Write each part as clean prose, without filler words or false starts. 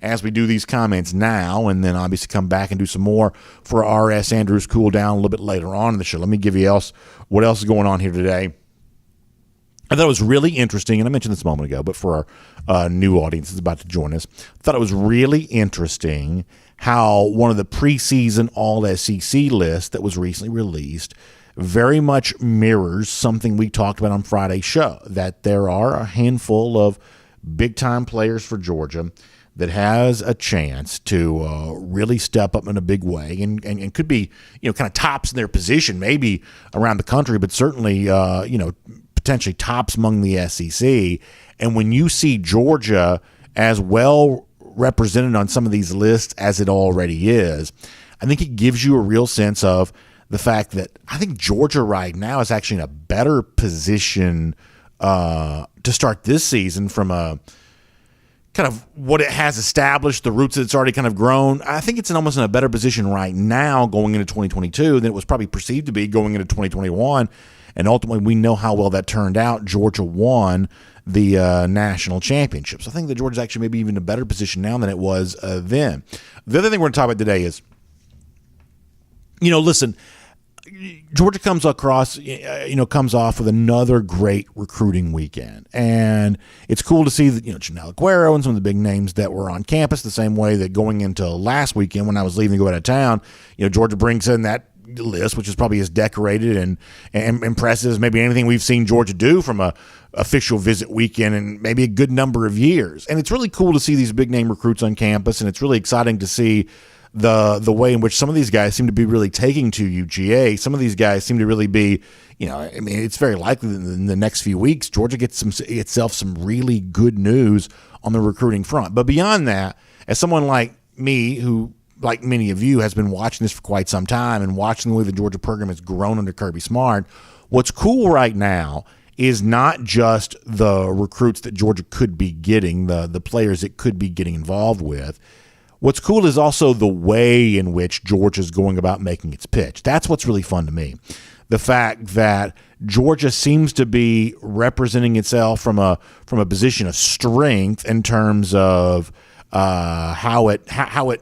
as we do these comments now, and then obviously come back and do some more for R.S. Andrews cool down a little bit later on in the show. Let me give you what else is going on here today. I thought it was really interesting, and I mentioned this a moment ago, but for our new audience that's about to join us, I thought it was really interesting how one of the preseason All-SEC lists that was recently released very much mirrors something we talked about on Friday's show, that there are a handful of big-time players for Georgia that has a chance to really step up in a big way and could be, kind of tops in their position, maybe around the country, but certainly, potentially tops among the SEC. And when you see Georgia as well represented on some of these lists as it already is, I think it gives you a real sense of the fact that I think Georgia right now is actually in a better position to start this season from a kind of what it has established, the roots that it's already kind of grown. I think it's almost in a better position right now going into 2022 than it was probably perceived to be going into 2021. And ultimately, we know how well that turned out. Georgia won the national championship. So I think that Georgia's actually maybe even in a better position now than it was then. The other thing we're going to talk about today is, listen, Georgia comes off with another great recruiting weekend. And it's cool to see that, Chanel Aguero and some of the big names that were on campus, the same way that going into last weekend when I was leaving to go out of town, Georgia brings in that list, which is probably as decorated and impressive as maybe anything we've seen Georgia do from a official visit weekend in maybe a good number of years. And it's really cool to see these big name recruits on campus, and it's really exciting to see the way in which some of these guys seem to be really taking to UGA. Some of these guys seem to really be, it's very likely that in the next few weeks, Georgia gets itself some really good news on the recruiting front. But beyond that, as someone like me who, like many of you, has been watching this for quite some time and watching the way the Georgia program has grown under Kirby Smart, what's cool right now is not just the recruits that Georgia could be getting, the players it could be getting involved with. What's cool is also the way in which Georgia's going about making its pitch. That's what's really fun to me. The fact that Georgia seems to be representing itself from a position of strength in terms of how it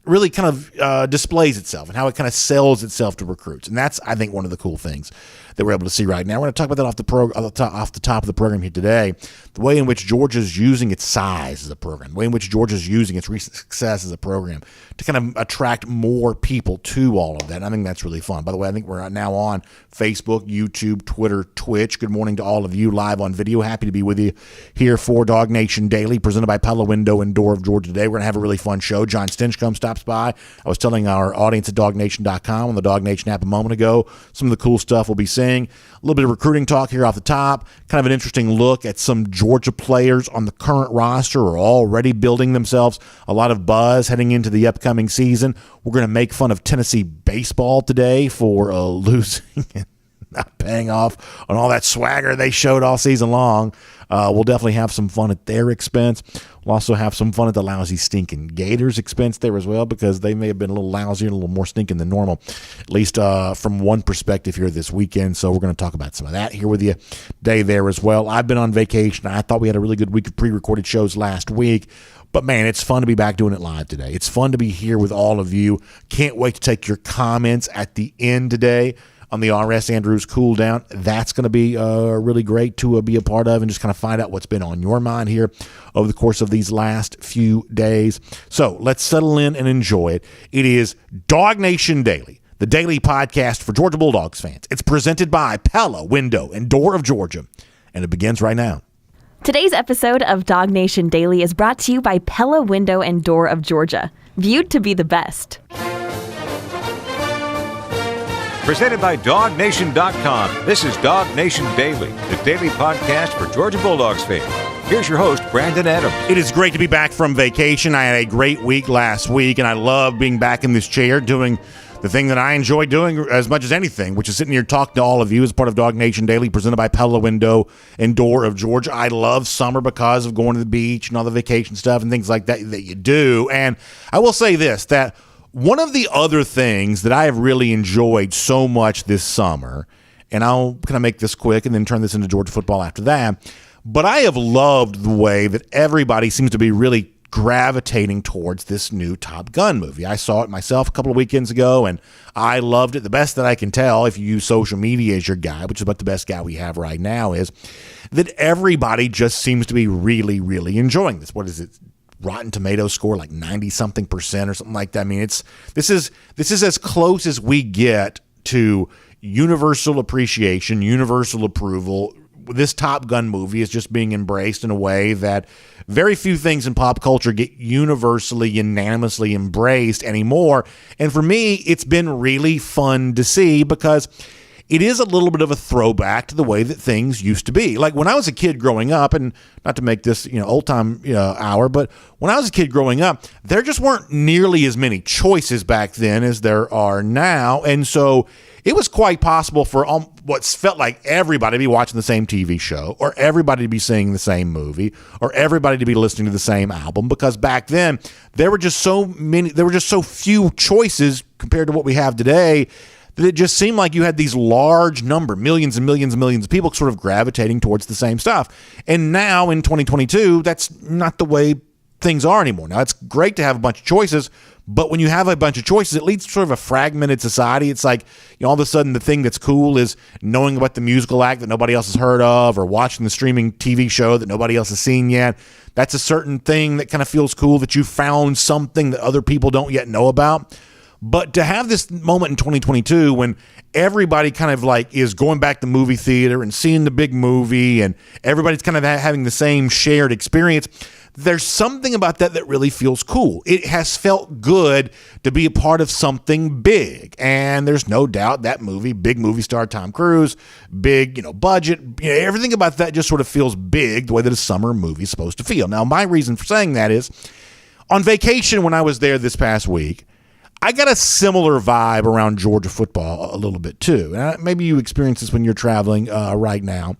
really kind of displays itself and how it kind of sells itself to recruits. And that's, I think, one of the cool things that we're able to see right now. We're going to talk about that off the top of the program here today. The way in which Georgia's using its size as a program, the way in which Georgia's using its recent success as a program to kind of attract more people to all of that. And I think that's really fun. By the way, I think we're now on Facebook, YouTube, Twitter, Twitch. Good morning to all of you live on video. Happy to be with you here for DawgNation Daily, presented by Pella Window and Door of Georgia today. We're going to have a really fun show. Jon Stinchcomb stops by. I was telling our audience at DawgNation.com on the DawgNation app a moment ago some of the cool stuff we'll be seeing. A little bit of recruiting talk here off the top. Kind of an interesting look at some Georgia players on the current roster are already building themselves a lot of buzz heading into the upcoming season. We're going to make fun of Tennessee baseball today for losing and not paying off on all that swagger they showed all season long. We'll definitely have some fun at their expense. We'll also have some fun at the lousy stinking Gators' expense there as well, because they may have been a little lousy and a little more stinking than normal, at least from one perspective here this weekend. So we're going to talk about some of that here with you today there as well. I've been on vacation. I thought we had a really good week of pre-recorded shows last week. But, man, it's fun to be back doing it live today. It's fun to be here with all of you. Can't wait to take your comments at the end today on the R.S. Andrews cool down. That's going to be really great to be a part of and just kind of find out what's been on your mind here over the course of these last few days. So let's settle in and enjoy it. It is DawgNation Daily, the daily podcast for Georgia Bulldogs fans. It's presented by Pella Window and Door of Georgia, and it begins right now. Today's episode of DawgNation Daily is brought to you by Pella Window and Door of Georgia, viewed to be the best. Presented by DawgNation.com. This is DawgNation Daily, the daily podcast for Georgia Bulldogs fans. Here's your host, Brandon Adams. It is great to be back from vacation. I had a great week last week, and I love being back in this chair doing the thing that I enjoy doing as much as anything, which is sitting here talking to all of you as part of DawgNation Daily, presented by Pella Window and Door of Georgia. I love summer because of going to the beach and all the vacation stuff and things like that you do. And I will say this, that one of the other things that I have really enjoyed so much this summer, and I'll kind of make this quick and then turn this into Georgia football after that, but I have loved the way that everybody seems to be really gravitating towards this new Top Gun movie. I saw it myself a couple of weekends ago, and I loved it. The best that I can tell, if you use social media as your guide, which is about the best guide we have right now, is that everybody just seems to be really, really enjoying this. What is it? Rotten Tomatoes score like 90-something% or something like that. I mean, this is as close as we get to universal appreciation, universal approval. This Top Gun movie is just being embraced in a way that very few things in pop culture get universally, unanimously embraced anymore. And for me, it's been really fun to see because it is a little bit of a throwback to the way that things used to be. Like when I was a kid growing up, and not to make this, old time, hour, but when I was a kid growing up, there just weren't nearly as many choices back then as there are now. And so it was quite possible for what felt like everybody to be watching the same TV show, or everybody to be seeing the same movie, or everybody to be listening to the same album, because back then there were just so few choices compared to what we have today, that it just seemed like you had these large number, millions and millions and millions of people sort of gravitating towards the same stuff. And now in 2022, that's not the way things are anymore. Now, it's great to have a bunch of choices, but when you have a bunch of choices, it leads to sort of a fragmented society. It's like, all of a sudden the thing that's cool is knowing about the musical act that nobody else has heard of, or watching the streaming TV show that nobody else has seen yet. That's a certain thing that kind of feels cool, that you found something that other people don't yet know about. But to have this moment in 2022 when everybody kind of like is going back to movie theater and seeing the big movie, and everybody's kind of having the same shared experience, there's something about that really feels cool. It has felt good to be a part of something big. And there's no doubt that movie, big movie star Tom Cruise, big, budget, everything about that just sort of feels big, the way that a summer movie is supposed to feel. Now, my reason for saying that is, on vacation when I was there this past week, I got a similar vibe around Georgia football a little bit too. And maybe you experience this when you're traveling right now.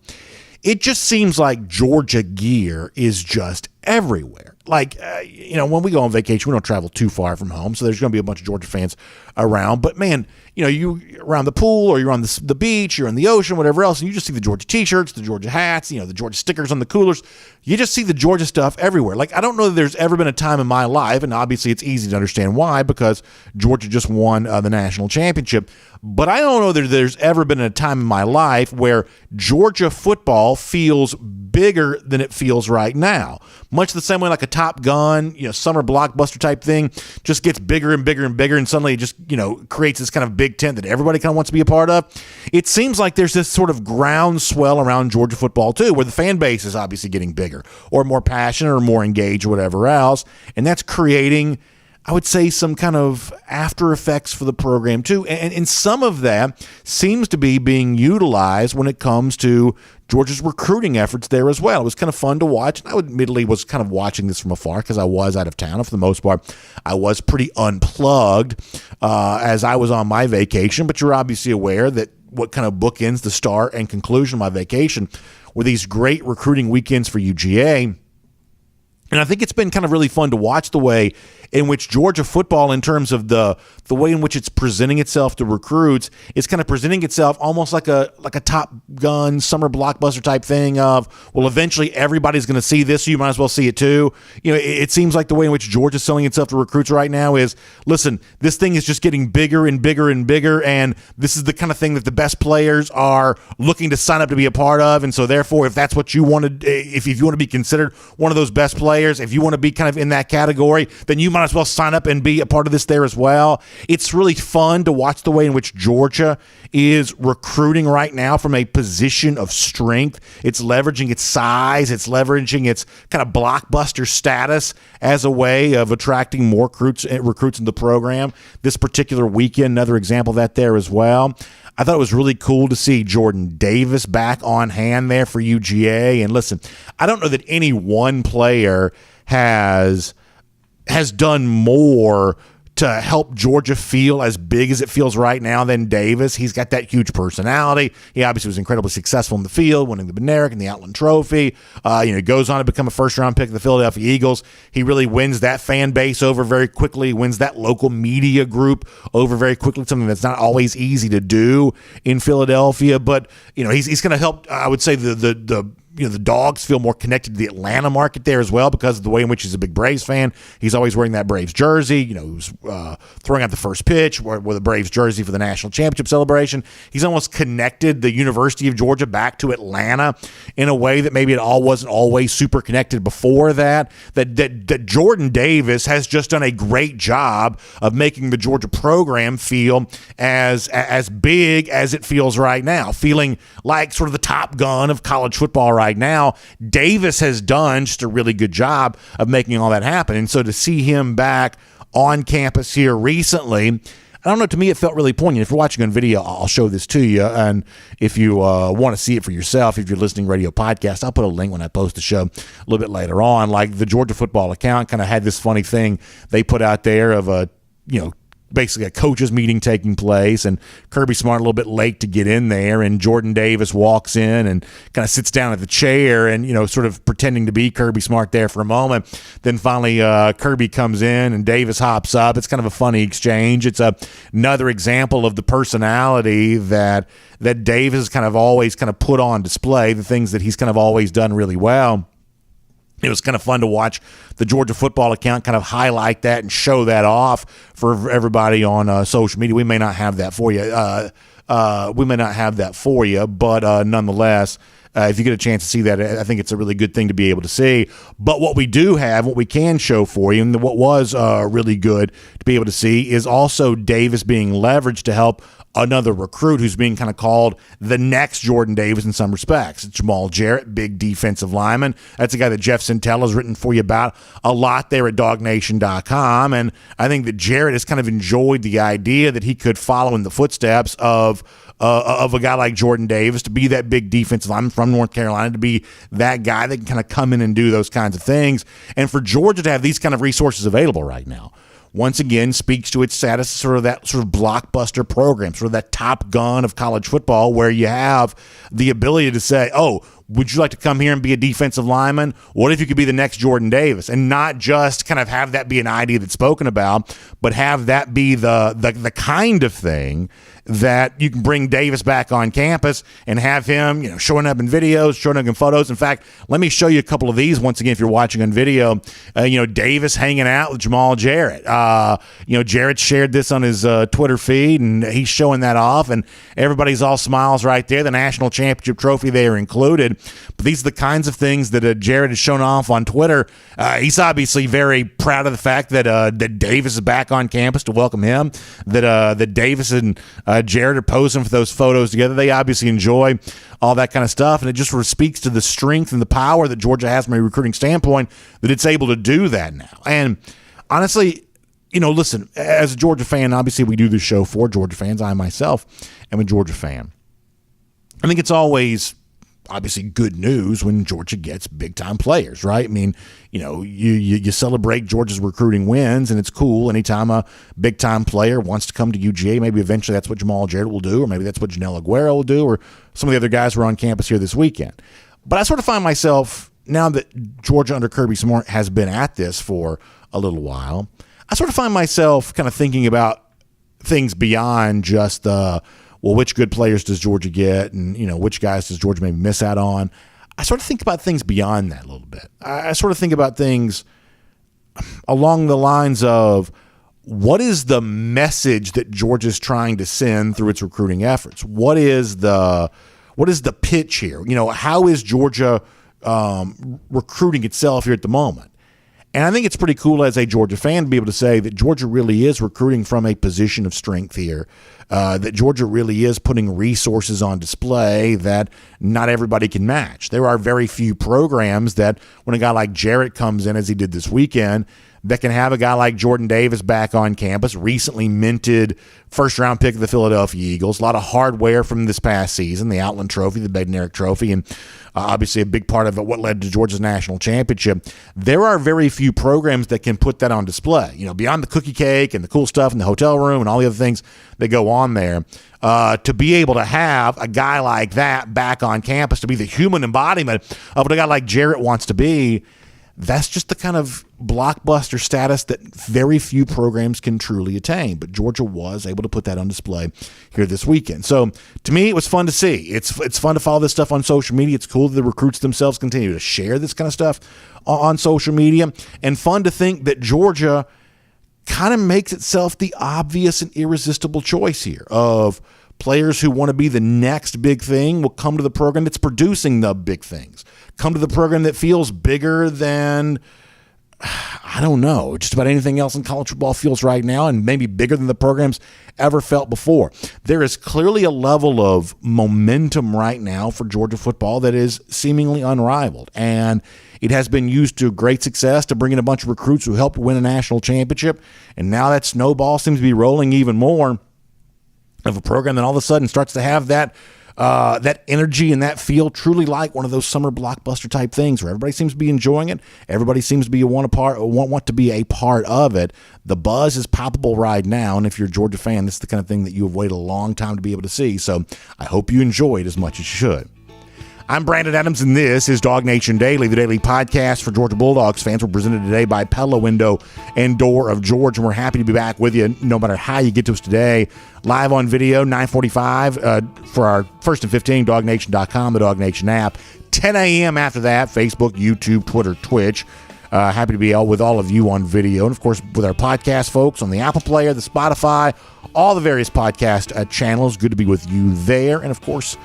It just seems like Georgia gear is just everywhere. Like, when we go on vacation, we don't travel too far from home, so there's going to be a bunch of Georgia fans around. But man, you around the pool, or you're on the beach, you're in the ocean, whatever else, and you just see the Georgia t-shirts, the Georgia hats, the Georgia stickers on the coolers. You just see the Georgia stuff everywhere. Like, I don't know that there's ever been a time in my life, and obviously it's easy to understand why, because Georgia just won the national championship. But I don't know that there's ever been a time in my life where Georgia football feels bigger than it feels right now. Much the same way like a Top Gun, summer blockbuster type thing just gets bigger and bigger and bigger, and suddenly it just, creates this kind of big tent that everybody kind of wants to be a part of. It seems like there's this sort of groundswell around Georgia football too, where the fan base is obviously getting bigger or more passionate or more engaged or whatever else. And that's creating, I would say, some kind of after effects for the program too. And some of that seems to be being utilized when it comes to Georgia's recruiting efforts there as well. It was kind of fun to watch. And I admittedly was kind of watching this from afar because I was out of town. And for the most part, I was pretty unplugged as I was on my vacation. But you're obviously aware that what kind of bookends the start and conclusion of my vacation were these great recruiting weekends for UGA. And I think it's been kind of really fun to watch the way in which Georgia football, in terms of the way in which it's presenting itself to recruits, is kind of presenting itself almost like a Top Gun summer blockbuster type thing of, well, eventually everybody's going to see this, so you might as well see it too. It seems like the way in which Georgia's selling itself to recruits right now is, listen, this thing is just getting bigger and bigger and bigger, and this is the kind of thing that the best players are looking to sign up to be a part of. And so therefore, if that's what you want to, if you want to be considered one of those best players, if you want to be kind of in that category, then you might as well sign up and be a part of this there as well. It's really fun to watch the way in which Georgia is recruiting right now from a position of strength. It's leveraging its size. It's leveraging its kind of blockbuster status as a way of attracting more recruits in the program. This particular weekend, another example of that there as well. I thought it was really cool to see Jordan Davis back on hand there for UGA. And listen, I don't know that any one player has done more to help Georgia feel as big as it feels right now than Davis. He's got that huge personality. He obviously was incredibly successful in the field, winning the Benerick and the Outland Trophy. He goes on to become a first-round pick of the Philadelphia Eagles. He really wins that fan base over very quickly, wins that local media group over very quickly, something that's not always easy to do in Philadelphia. But, he's going to help, I would say, the the Dogs feel more connected to the Atlanta market there as well because of the way in which he's a big Braves fan. He's always wearing that Braves jersey. He was throwing out the first pitch with a Braves jersey for the national championship celebration. He's almost connected the University of Georgia back to Atlanta in a way that maybe it all wasn't always super connected before that. That Jordan Davis has just done a great job of making the Georgia program feel as big as it feels right now, feeling like sort of the top gun of college football right now. Davis has done just a really good job of making all that happen. And so to see him back on campus here recently, I don't know, to me it felt really poignant. If you're watching on video, I'll show this to you. And if you want to see it for yourself, if you're listening radio podcast, I'll put a link when I post the show a little bit later on. Like the Georgia football account kind of had this funny thing they put out there of basically a coaches meeting taking place, and Kirby Smart a little bit late to get in there, and Jordan Davis walks in and kind of sits down at the chair and, sort of pretending to be Kirby Smart there for a moment. Then finally Kirby comes in and Davis hops up. It's kind of a funny exchange. It's another example of the personality that Davis has kind of always kind of put on display, the things that he's kind of always done really well. It was kind of fun to watch the Georgia football account kind of highlight that and show that off for everybody on social media. We may not have that for you. But nonetheless, if you get a chance to see that, I think it's a really good thing to be able to see. But what we do have, what we can show for you, and what was really good to be able to see, is also Davis being leveraged to help another recruit who's being kind of called the next Jordan Davis in some respects. It's Jamal Jarrett, big defensive lineman. That's a guy that Jeff Sentell has written for you about a lot there at DawgNation.com. And I think that Jarrett has kind of enjoyed the idea that he could follow in the footsteps of a guy like Jordan Davis, to be that big defensive lineman from North Carolina, to be that guy that can kind of come in and do those kinds of things. And for Georgia to have these kind of resources available right now, once again, speaks to its status as sort of that sort of blockbuster program, sort of that top gun of college football, where you have the ability to say, oh, would you like to come here and be a defensive lineman? What if you could be the next Jordan Davis? And not just kind of have that be an idea that's spoken about, but have that be the kind of thing that you can bring Davis back on campus and have him, showing up in videos, showing up in photos. In fact, let me show you a couple of these once again if you're watching on video. Davis hanging out with Jamal Jarrett. Jarrett shared this on his Twitter feed, and he's showing that off, and everybody's all smiles right there. The national championship trophy there included. But these are the kinds of things that Jarrett has shown off on Twitter. He's obviously very proud of the fact that Davis is back on campus to welcome him, that Davis and Jarrett are posing for those photos together. They obviously enjoy all that kind of stuff, and it just sort of speaks to the strength and the power that Georgia has from a recruiting standpoint, that it's able to do that now. And honestly, listen, as a Georgia fan, obviously we do this show for Georgia fans. I myself am a Georgia fan. I think it's always obviously good news when Georgia gets big-time players, right? I mean, you celebrate Georgia's recruiting wins, and it's cool anytime a big-time player wants to come to UGA. Maybe eventually that's what Jamal Jarrett will do, or maybe that's what Janelle Aguero will do, or some of the other guys who are on campus here this weekend. But I sort of find myself, now that Georgia under Kirby Smart has been at this for a little while, I sort of find myself kind of thinking about things beyond just which good players does Georgia get, and which guys does Georgia maybe miss out on. I sort of think about things beyond that a little bit. I sort of think about things along the lines of, what is the message that Georgia's trying to send through its recruiting efforts? What is the pitch here? How is Georgia recruiting itself here at the moment? And I think it's pretty cool as a Georgia fan to be able to say that Georgia really is recruiting from a position of strength here, that Georgia really is putting resources on display that not everybody can match. There are very few programs that, when a guy like Jarrett comes in, as he did this weekend, that can have a guy like Jordan Davis back on campus, recently minted first-round pick of the Philadelphia Eagles, a lot of hardware from this past season, the Outland Trophy, the Bednarik Trophy, and obviously a big part of it, what led to Georgia's national championship. There are very few programs that can put that on display. Beyond the cookie cake and the cool stuff in the hotel room and all the other things that go on there, to be able to have a guy like that back on campus, to be the human embodiment of what a guy like Jarrett wants to be, that's just the kind of blockbuster status that very few programs can truly attain. But Georgia was able to put that on display here this weekend. So to me, it was fun to see. It's fun to follow this stuff on social media. It's cool that the recruits themselves continue to share this kind of stuff on social media, and fun to think that Georgia kind of makes itself the obvious and irresistible choice here of players who want to be the next big thing will come to the program that's producing the big things. Come to the program that feels bigger than, I don't know, just about anything else in college football feels right now, and maybe bigger than the programs ever felt before. There is clearly a level of momentum right now for Georgia football that is seemingly unrivaled, and it has been used to great success to bring in a bunch of recruits who helped win a national championship, and now that snowball seems to be rolling even more of a program that all of a sudden starts to have that energy and that feel truly like one of those summer blockbuster type things where everybody seems to be enjoying it. Everybody seems to be want to be a part of it. The buzz is palpable right now, and if you're a Georgia fan, this is the kind of thing that you have waited a long time to be able to see. So I hope you enjoy it as much as you should. I'm Brandon Adams, and this is DawgNation Daily, the daily podcast for Georgia Bulldogs fans. We're presented today by Pella Window and Door of Georgia, and we're happy to be back with you no matter how you get to us today. Live on video, 9:45 for our First and 15, DawgNation.com, the DawgNation app. 10 a.m. after that, Facebook, YouTube, Twitter, Twitch. Happy to be with all of you on video. And, of course, with our podcast folks on the Apple Player, the Spotify, all the various podcast channels. Good to be with you there. And, of course,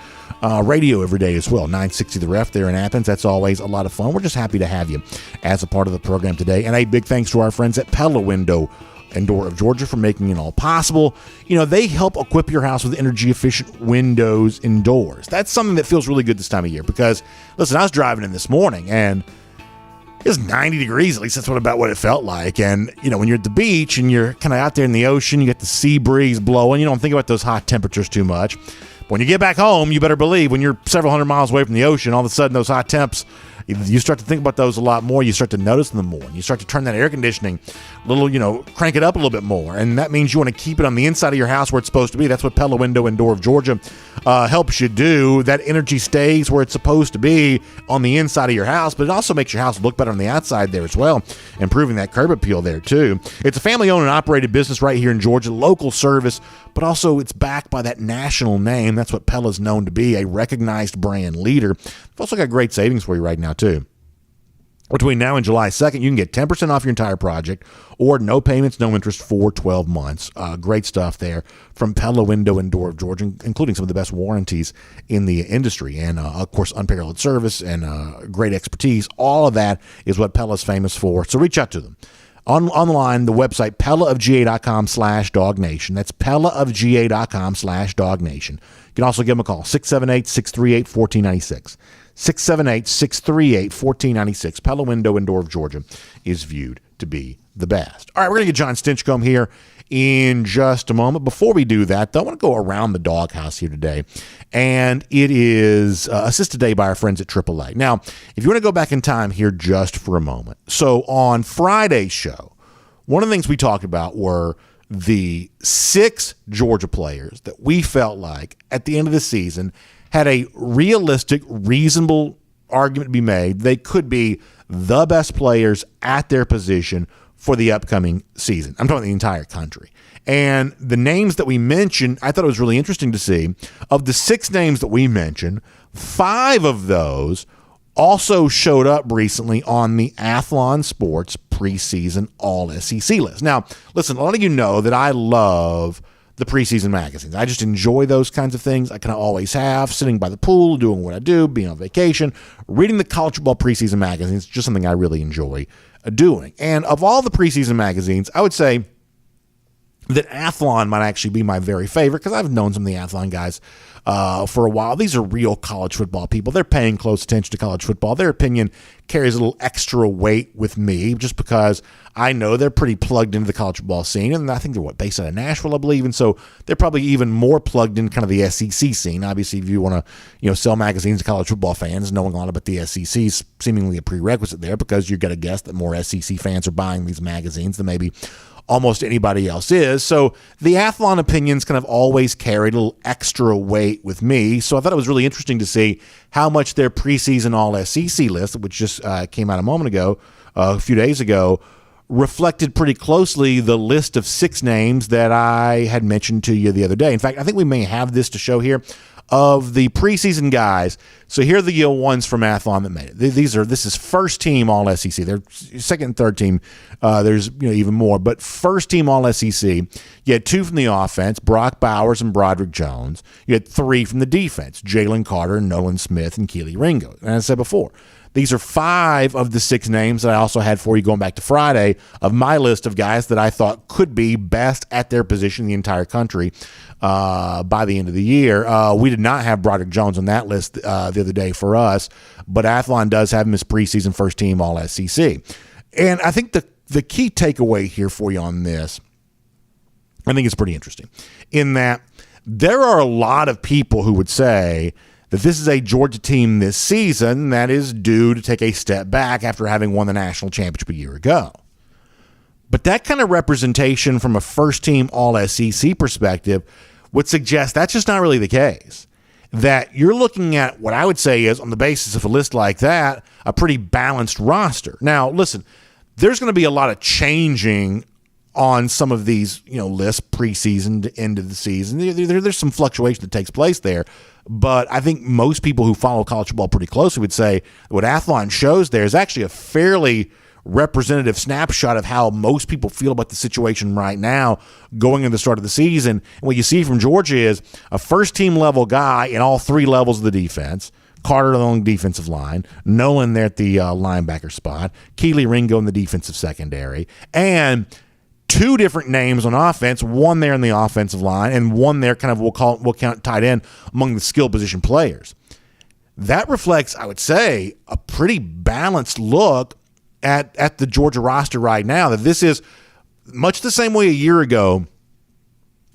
radio every day as well. 960 The Ref there in Athens. That's always a lot of fun. We're just happy to have you as a part of the program today. And a big thanks to our friends at Pella Window and Door of Georgia for making it all possible. You know, they help equip your house with energy-efficient windows and doors. That's something that feels really good this time of year because, listen, I was driving in this morning and it was 90 degrees, at least that's about what it felt like. And, you know, when you're at the beach and you're kind of out there in the ocean, you get the sea breeze blowing, you don't think about those hot temperatures too much. But when you get back home, you better believe when you're several hundred miles away from the ocean, all of a sudden those hot temps, you start to think about those a lot more. You start to notice them more. You start to turn that air conditioning a little, crank it up a little bit more. And that means you want to keep it on the inside of your house where it's supposed to be. That's what Pella Window and Door of Georgia helps you do. That energy stays where it's supposed to be on the inside of your house, but it also makes your house look better on the outside there as well, improving that curb appeal there too. It's a family-owned and operated business right here in Georgia, local service, but also it's backed by that national name. That's what Pella's known to be, a recognized brand leader. They've also got great savings for you right now, too. Between now and July 2nd, you can get 10% off your entire project or no payments, no interest for 12 months. Great stuff there from Pella Window and Door of Georgia, including some of the best warranties in the industry. And, of course, unparalleled service and great expertise. All of that is what Pella's famous for. So reach out to them. Online, the website, pellaofga.com/DawgNation. That's pellaofga.com/DawgNation. You can also give them a call, 678-638-1496. 678-638-1496. Pella Window and Door of Georgia is viewed to be the best. All right, we're going to get Jon Stinchcomb here in just a moment. Before we do that, though, I want to go around the doghouse here today, and it is assisted today by our friends at AAA. Now, if you want to go back in time here just for a moment. So on Friday's show, one of the things we talked about were the 6 Georgia players that we felt like at the end of the season had a realistic, reasonable argument to be made. They could be the best players at their position for the upcoming season. I'm talking the entire country. And the names that we mentioned, I thought it was really interesting to see. Of the 6 names that we mentioned, 5 of those also showed up recently on the Athlon Sports preseason All-SEC list. Now, listen, a lot of you know that I love the preseason magazines. I just enjoy those kinds of things. I kind of always have, sitting by the pool, doing what I do, being on vacation, reading the college football preseason magazines, just something I really enjoy doing. And of all the preseason magazines, I would say that Athlon might actually be my very favorite because I've known some of the Athlon guys for a while. These are real college football people. They're paying close attention to college football. Their opinion carries a little extra weight with me just because I know they're pretty plugged into the college football scene. And I think they're based out of Nashville, I believe. And so they're probably even more plugged in kind of the SEC scene. Obviously, if you want to sell magazines to college football fans, knowing a lot about the SEC is seemingly a prerequisite there because you're going to guess that more SEC fans are buying these magazines than maybe almost anybody else is. So the Athlon opinions kind of always carried a little extra weight with me. So I thought it was really interesting to see how much their preseason All-SEC list, which just came out a moment ago, a few days ago reflected pretty closely the list of 6 names that I had mentioned to you the other day. In fact, I think we may have this to show here of the preseason guys. So here are the ones from Athlon that made it. This is first team All SEC. They're second and third team. There's even more, but first team All SEC. You had 2 from the offense, Brock Bowers and Broderick Jones. You had 3 from the defense, Jalen Carter, Nolan Smith, and Keely Ringo. And as I said before, these are 5 of the 6 names that I also had for you going back to Friday of my list of guys that I thought could be best at their position in the entire country by the end of the year. We did not have Broderick Jones on that list the other day for us, but Athlon does have him as preseason first team All SEC. And I think the key takeaway here for you on this, I think it's pretty interesting, in that there are a lot of people who would say that this is a Georgia team this season that is due to take a step back after having won the national championship a year ago. But that kind of representation from a first-team All-SEC perspective would suggest that's just not really the case. That you're looking at what I would say is, on the basis of a list like that, a pretty balanced roster. Now, listen, there's going to be a lot of changing on some of these lists preseason to end of the season. There's some fluctuation that takes place there. But I think most people who follow college football pretty closely would say what Athlon shows there is actually a fairly representative snapshot of how most people feel about the situation right now going into the start of the season. And what you see from Georgia is a first-team level guy in all 3 levels of the defense. Carter along the defensive line, Nolan there at the linebacker spot, Keely Ringo in the defensive secondary, and 2 different names on offense, 1 there in the offensive line and 1 there kind of we'll count tight end among the skill position players. That reflects, I would say, a pretty balanced look at the Georgia roster right now. That this is much the same way a year ago.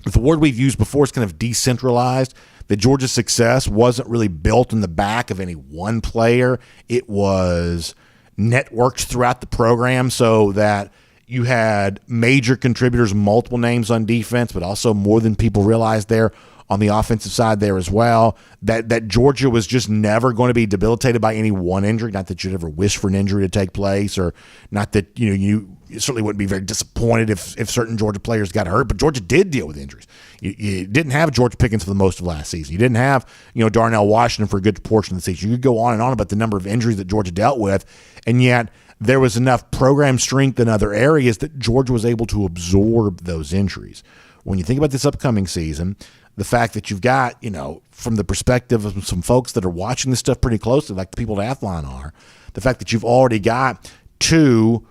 The word we've used before is kind of decentralized. That Georgia's success wasn't really built in the back of any one player. It was networked throughout the program so that you had major contributors, multiple names on defense, but also more than people realized there on the offensive side there as well. That Georgia was just never going to be debilitated by any one injury. Not that you'd ever wish for an injury to take place, or not that you certainly wouldn't be very disappointed if certain Georgia players got hurt. But Georgia did deal with injuries. You didn't have George Pickens for the most of last season. You didn't have Darnell Washington for a good portion of the season. You could go on and on about the number of injuries that Georgia dealt with, and yet there was enough program strength in other areas that Georgia was able to absorb those injuries. When you think about this upcoming season, the fact that you've got, from the perspective of some folks that are watching this stuff pretty closely, like the people at Athlon are, the fact that you've already got 2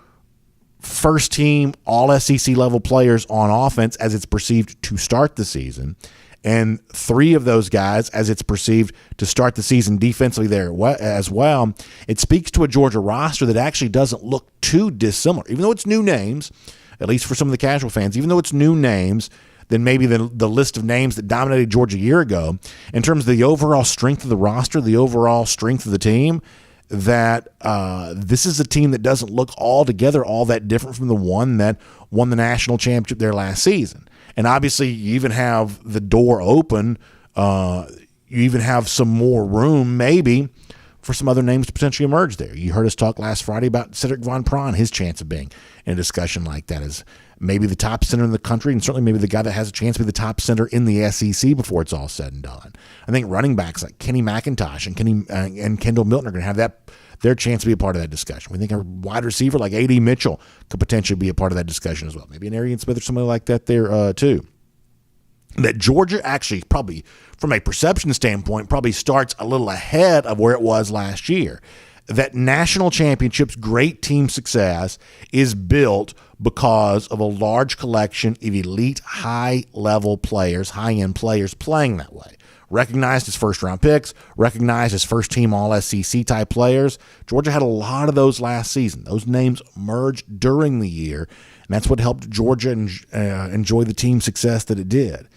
first-team All-SEC level players on offense as it's perceived to start the season, and 3 of those guys as it's perceived to start the season defensively there as well, it speaks to a Georgia roster that actually doesn't look too dissimilar. Even though it's new names, at least for some of the casual fans, even though it's new names than maybe the list of names that dominated Georgia a year ago, in terms of the overall strength of the roster, the overall strength of the team, that this is a team that doesn't look altogether all that different from the one that won the national championship there last season. And obviously, you even have the door open. You even have some more room, maybe, for some other names to potentially emerge there. You heard us talk last Friday about Cedric Von Prawn, his chance of being in a discussion like that as maybe the top center in the country, and certainly maybe the guy that has a chance to be the top center in the SEC before it's all said and done. I think running backs like Kenny McIntosh and Kendall Milton are going to have their chance to be a part of that discussion. We think a wide receiver like A.D. Mitchell could potentially be a part of that discussion as well. Maybe an Arian Smith or somebody like that there too. That Georgia actually probably, from a perception standpoint, probably starts a little ahead of where it was last year. That national championships, great team success, is built because of a large collection of elite, high-level players, high-end players playing that way. Recognized as first-round picks, recognized as first-team All-SEC type players. Georgia had a lot of those last season. Those names emerged during the year, and that's what helped Georgia enjoy the team success that it did.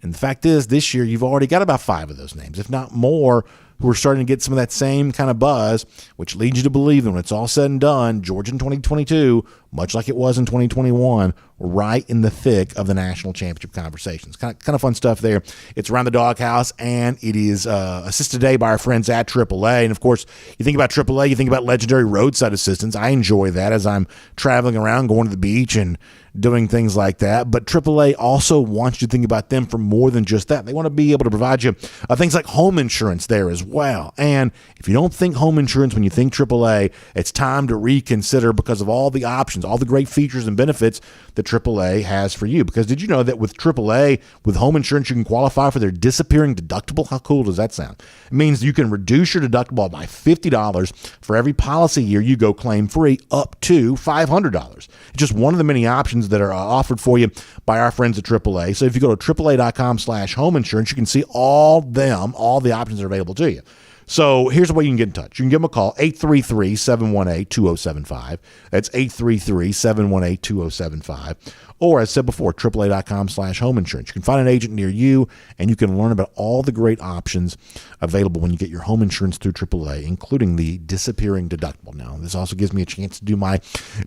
And the fact is, this year, you've already got about 5 of those names, if not more, who are starting to get some of that same kind of buzz, which leads you to believe that when it's all said and done, Georgia in 2022 much like it was in 2021, right in the thick of the national championship conversations. Kind of fun stuff there. It's around the doghouse, and it is assisted today by our friends at AAA. And, of course, you think about AAA, you think about legendary roadside assistance. I enjoy that as I'm traveling around, going to the beach and doing things like that. But AAA also wants you to think about them for more than just that. They want to be able to provide you things like home insurance there as well. And if you don't think home insurance when you think AAA, it's time to reconsider because of all the options, all the great features and benefits that AAA has for you. Because did you know that with AAA, with home insurance, you can qualify for their disappearing deductible? How cool does that sound? It means you can reduce your deductible by $50 for every policy year you go claim free, up to $500. It's just one of the many options that are offered for you by our friends at AAA. So if you go to AAA.com/home insurance, you can see all the options that are available to you. So here's the way you can get in touch. You can give them a call, 833-718-2075. That's 833-718-2075. Or, as I said before, AAA.com/home insurance. You can find an agent near you, and you can learn about all the great options available when you get your home insurance through AAA, including the disappearing deductible. Now, this also gives me a chance to do my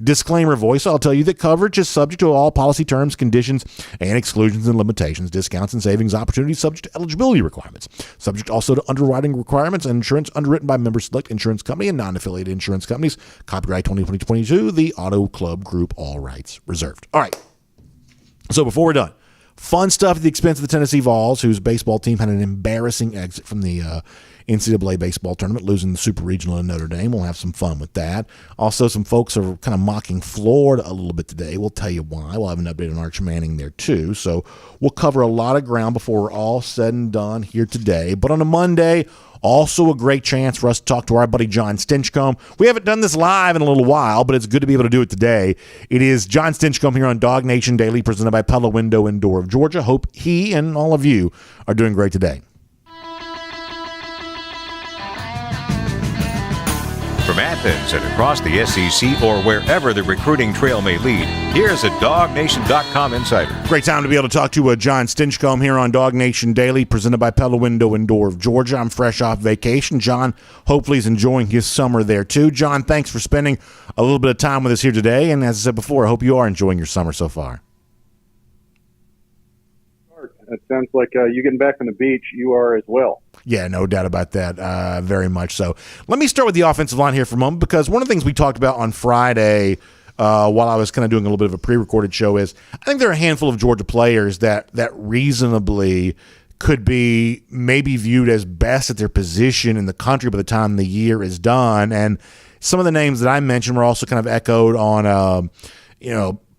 disclaimer voice. I'll tell you that coverage is subject to all policy terms, conditions, and exclusions and limitations, discounts and savings opportunities subject to eligibility requirements. Subject also to underwriting requirements and insurance underwritten by Member Select Insurance Company and non-affiliated insurance companies. Copyright 2022, the Auto Club Group, all rights reserved. All right. So before we're done, fun stuff at the expense of the Tennessee Vols, whose baseball team had an embarrassing exit from the NCAA baseball tournament, losing the Super Regional in Notre Dame. We'll have some fun with that. Also, some folks are kind of mocking Florida a little bit today. We'll tell you why. We'll have an update on Arch Manning there, too. So we'll cover a lot of ground before we're all said and done here today. But on a Monday, also a great chance for us to talk to our buddy Jon Stinchcomb. We haven't done this live in a little while, but it's good to be able to do it today. It is Jon Stinchcomb here on DawgNation Daily, presented by Pella Window and Door of Georgia. Hope he and all of you are doing great today. From Athens and across the SEC or wherever the recruiting trail may lead, here's a DawgNation.com insider. Great time to be able to talk to Jon Stinchcomb here on DawgNation Daily, presented by Pella Window and Door of Georgia. I'm fresh off vacation. Jon hopefully is enjoying his summer there too. Jon, thanks for spending a little bit of time with us here today. And as I said before, I hope you are enjoying your summer so far. It sounds like you getting back from the beach, you are as well. Yeah, no doubt about that. Very much so. Let me start with the offensive line here for a moment, because one of the things we talked about on Friday while I was kind of doing a little bit of a pre-recorded show is I think there are a handful of Georgia players that reasonably could be maybe viewed as best at their position in the country by the time the year is done. And some of the names that I mentioned were also kind of echoed on,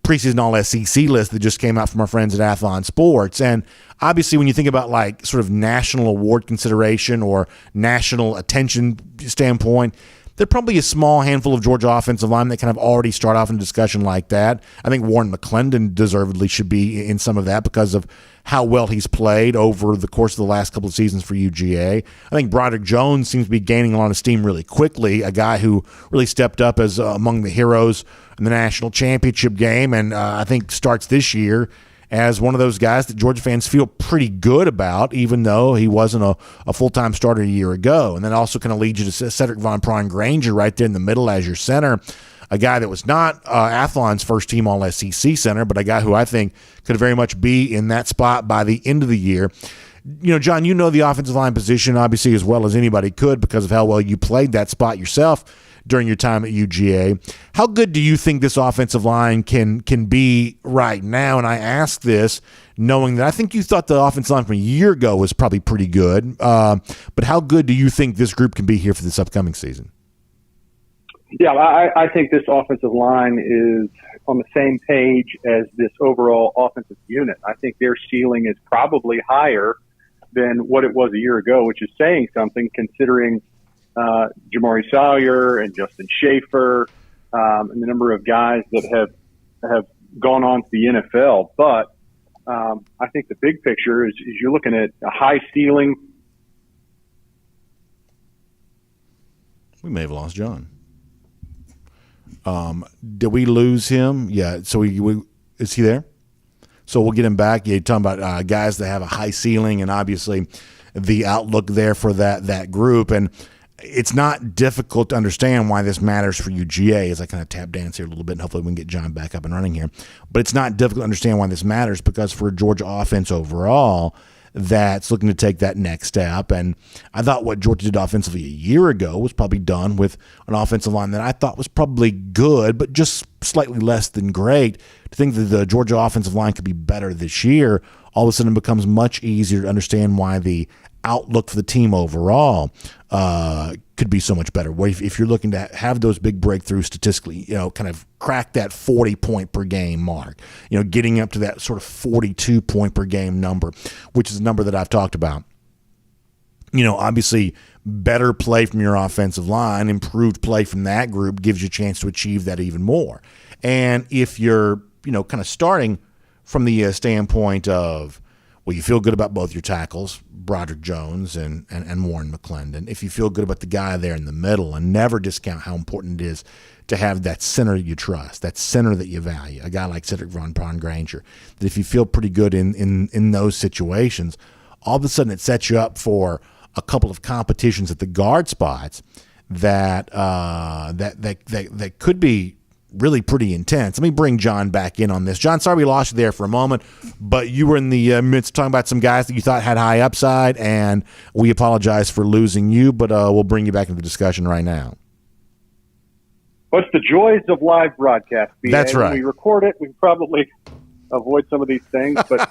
preseason All-SEC list that just came out from our friends at Athlon Sports. And obviously when you think about like sort of national award consideration or national attention standpoint, there are probably a small handful of Georgia offensive linemen that kind of already start off in a discussion like that. I think Warren McClendon deservedly should be in some of that because of how well he's played over the course of the last couple of seasons for UGA. I think Broderick Jones seems to be gaining a lot of steam really quickly, a guy who really stepped up as among the heroes in the national championship game, and I think starts this year as one of those guys that Georgia fans feel pretty good about, even though he wasn't a full-time starter a year ago. And that also kind of leads you to Cedric Von Prawn-Granger right there in the middle as your center, a guy that was not Athlon's first-team All-SEC center, but a guy who I think could very much be in that spot by the end of the year. Jon, you know the offensive line position obviously as well as anybody could because of how well you played that spot yourself during your time at UGA. How good do you think this offensive line can be right now? And I ask this knowing that I think you thought the offensive line from a year ago was probably pretty good. But how good do you think this group can be here for this upcoming season? Yeah, I think this offensive line is on the same page as this overall offensive unit. I think their ceiling is probably higher than what it was a year ago, which is saying something considering Jamari Sawyer and Justin Schaefer and the number of guys that have gone on to the NFL. But I think the big picture is you're looking at a high ceiling. We may have lost Jon. Did we lose him? Yeah. So is he there? So we'll get him back. You're talking about guys that have a high ceiling and obviously the outlook there for that group. And it's not difficult to understand why this matters for UGA, as I kind of tap dance here a little bit, and hopefully we can get John back up and running here. But it's not difficult to understand why this matters, because for a Georgia offense overall that's looking to take that next step, and I thought what Georgia did offensively a year ago was probably done with an offensive line that I thought was probably good, but just slightly less than great. To think that the Georgia offensive line could be better this year, all of a sudden it becomes much easier to understand why the outlook for the team overall could be so much better. If you're looking to have those big breakthroughs statistically, kind of crack that 40 point per game mark, getting up to that sort of 42 point per game number, which is a number that I've talked about. Obviously better play from your offensive line, improved play from that group gives you a chance to achieve that even more. And if you're, kind of starting from the standpoint of, well, you feel good about both your tackles, Broderick Jones and Warren McClendon. If you feel good about the guy there in the middle, and never discount how important it is to have that center you trust, that center that you value, a guy like Cedric Von Granger, that if you feel pretty good in those situations, all of a sudden it sets you up for a couple of competitions at the guard spots that could be really pretty intense. Let me bring John back in on this. John, sorry we lost you there for a moment, but you were in the midst of talking about some guys that you thought had high upside, and we apologize for losing you, but we'll bring you back into the discussion right now. What's the joys of live broadcast? That's right. When we record it, we probably avoid some of these things, but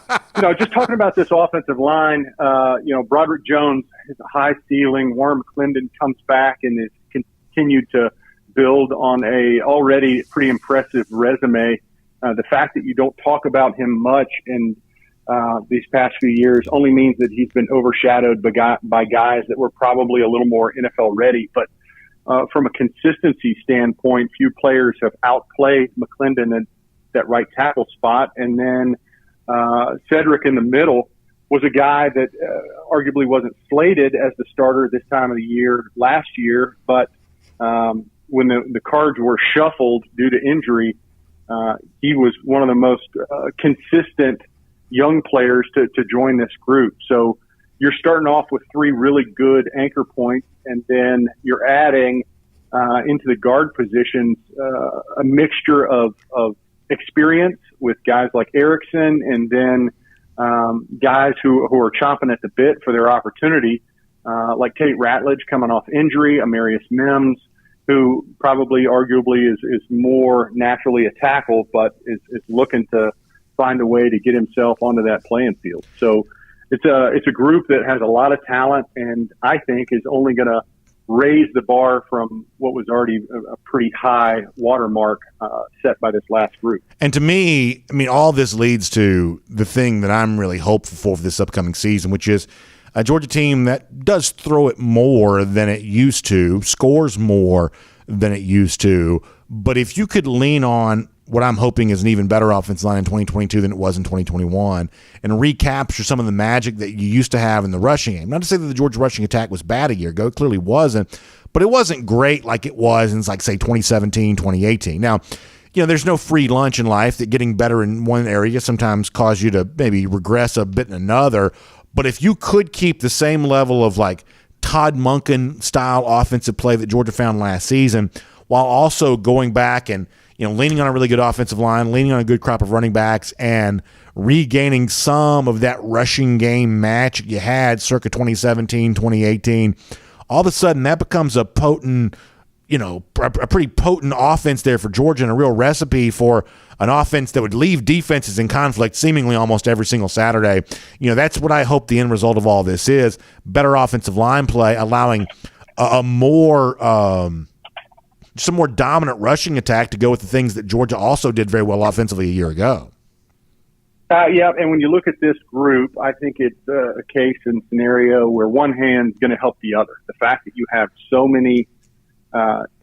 just talking about this offensive line, Broderick Jones has a high ceiling. Warren McClendon comes back and has continued to build on a already pretty impressive resume. The fact that you don't talk about him much in these past few years only means that he's been overshadowed by guys that were probably a little more NFL ready. But from a consistency standpoint, few players have outplayed McClendon at that right tackle spot. And then Cedric in the middle was a guy that arguably wasn't slated as the starter this time of the year last year, but when the cards were shuffled due to injury, he was one of the most consistent young players to join this group. So you're starting off with three really good anchor points, and then you're adding into the guard positions a mixture of experience with guys like Erickson, and then guys who are chomping at the bit for their opportunity, like Tate Ratledge coming off injury, Amarius Mims, who probably arguably is more naturally a tackle, but is looking to find a way to get himself onto that playing field. So it's a group that has a lot of talent, and I think is only going to raise the bar from what was already a pretty high watermark set by this last group. And to me, all this leads to the thing that I'm really hopeful for this upcoming season, which is a Georgia team that does throw it more than it used to, scores more than it used to. But if you could lean on what I'm hoping is an even better offensive line in 2022 than it was in 2021, and recapture some of the magic that you used to have in the rushing game. Not to say that the Georgia rushing attack was bad a year ago. It clearly wasn't. But it wasn't great like it was in, say, 2017, 2018. Now, there's no free lunch in life, that getting better in one area sometimes cause you to maybe regress a bit in another. But if you could keep the same level of Todd Monken style offensive play that Georgia found last season, while also going back and leaning on a really good offensive line, leaning on a good crop of running backs, and regaining some of that rushing game match you had circa 2017, 2018, all of a sudden that becomes a potent, a pretty potent offense there for Georgia, and a real recipe for an offense that would leave defenses in conflict seemingly almost every single Saturday. That's what I hope the end result of all this is: better offensive line play, allowing a more some more dominant rushing attack to go with the things that Georgia also did very well offensively a year ago. Yeah, and when you look at this group, I think it's a case and scenario where one hand's going to help the other. The fact that you have so many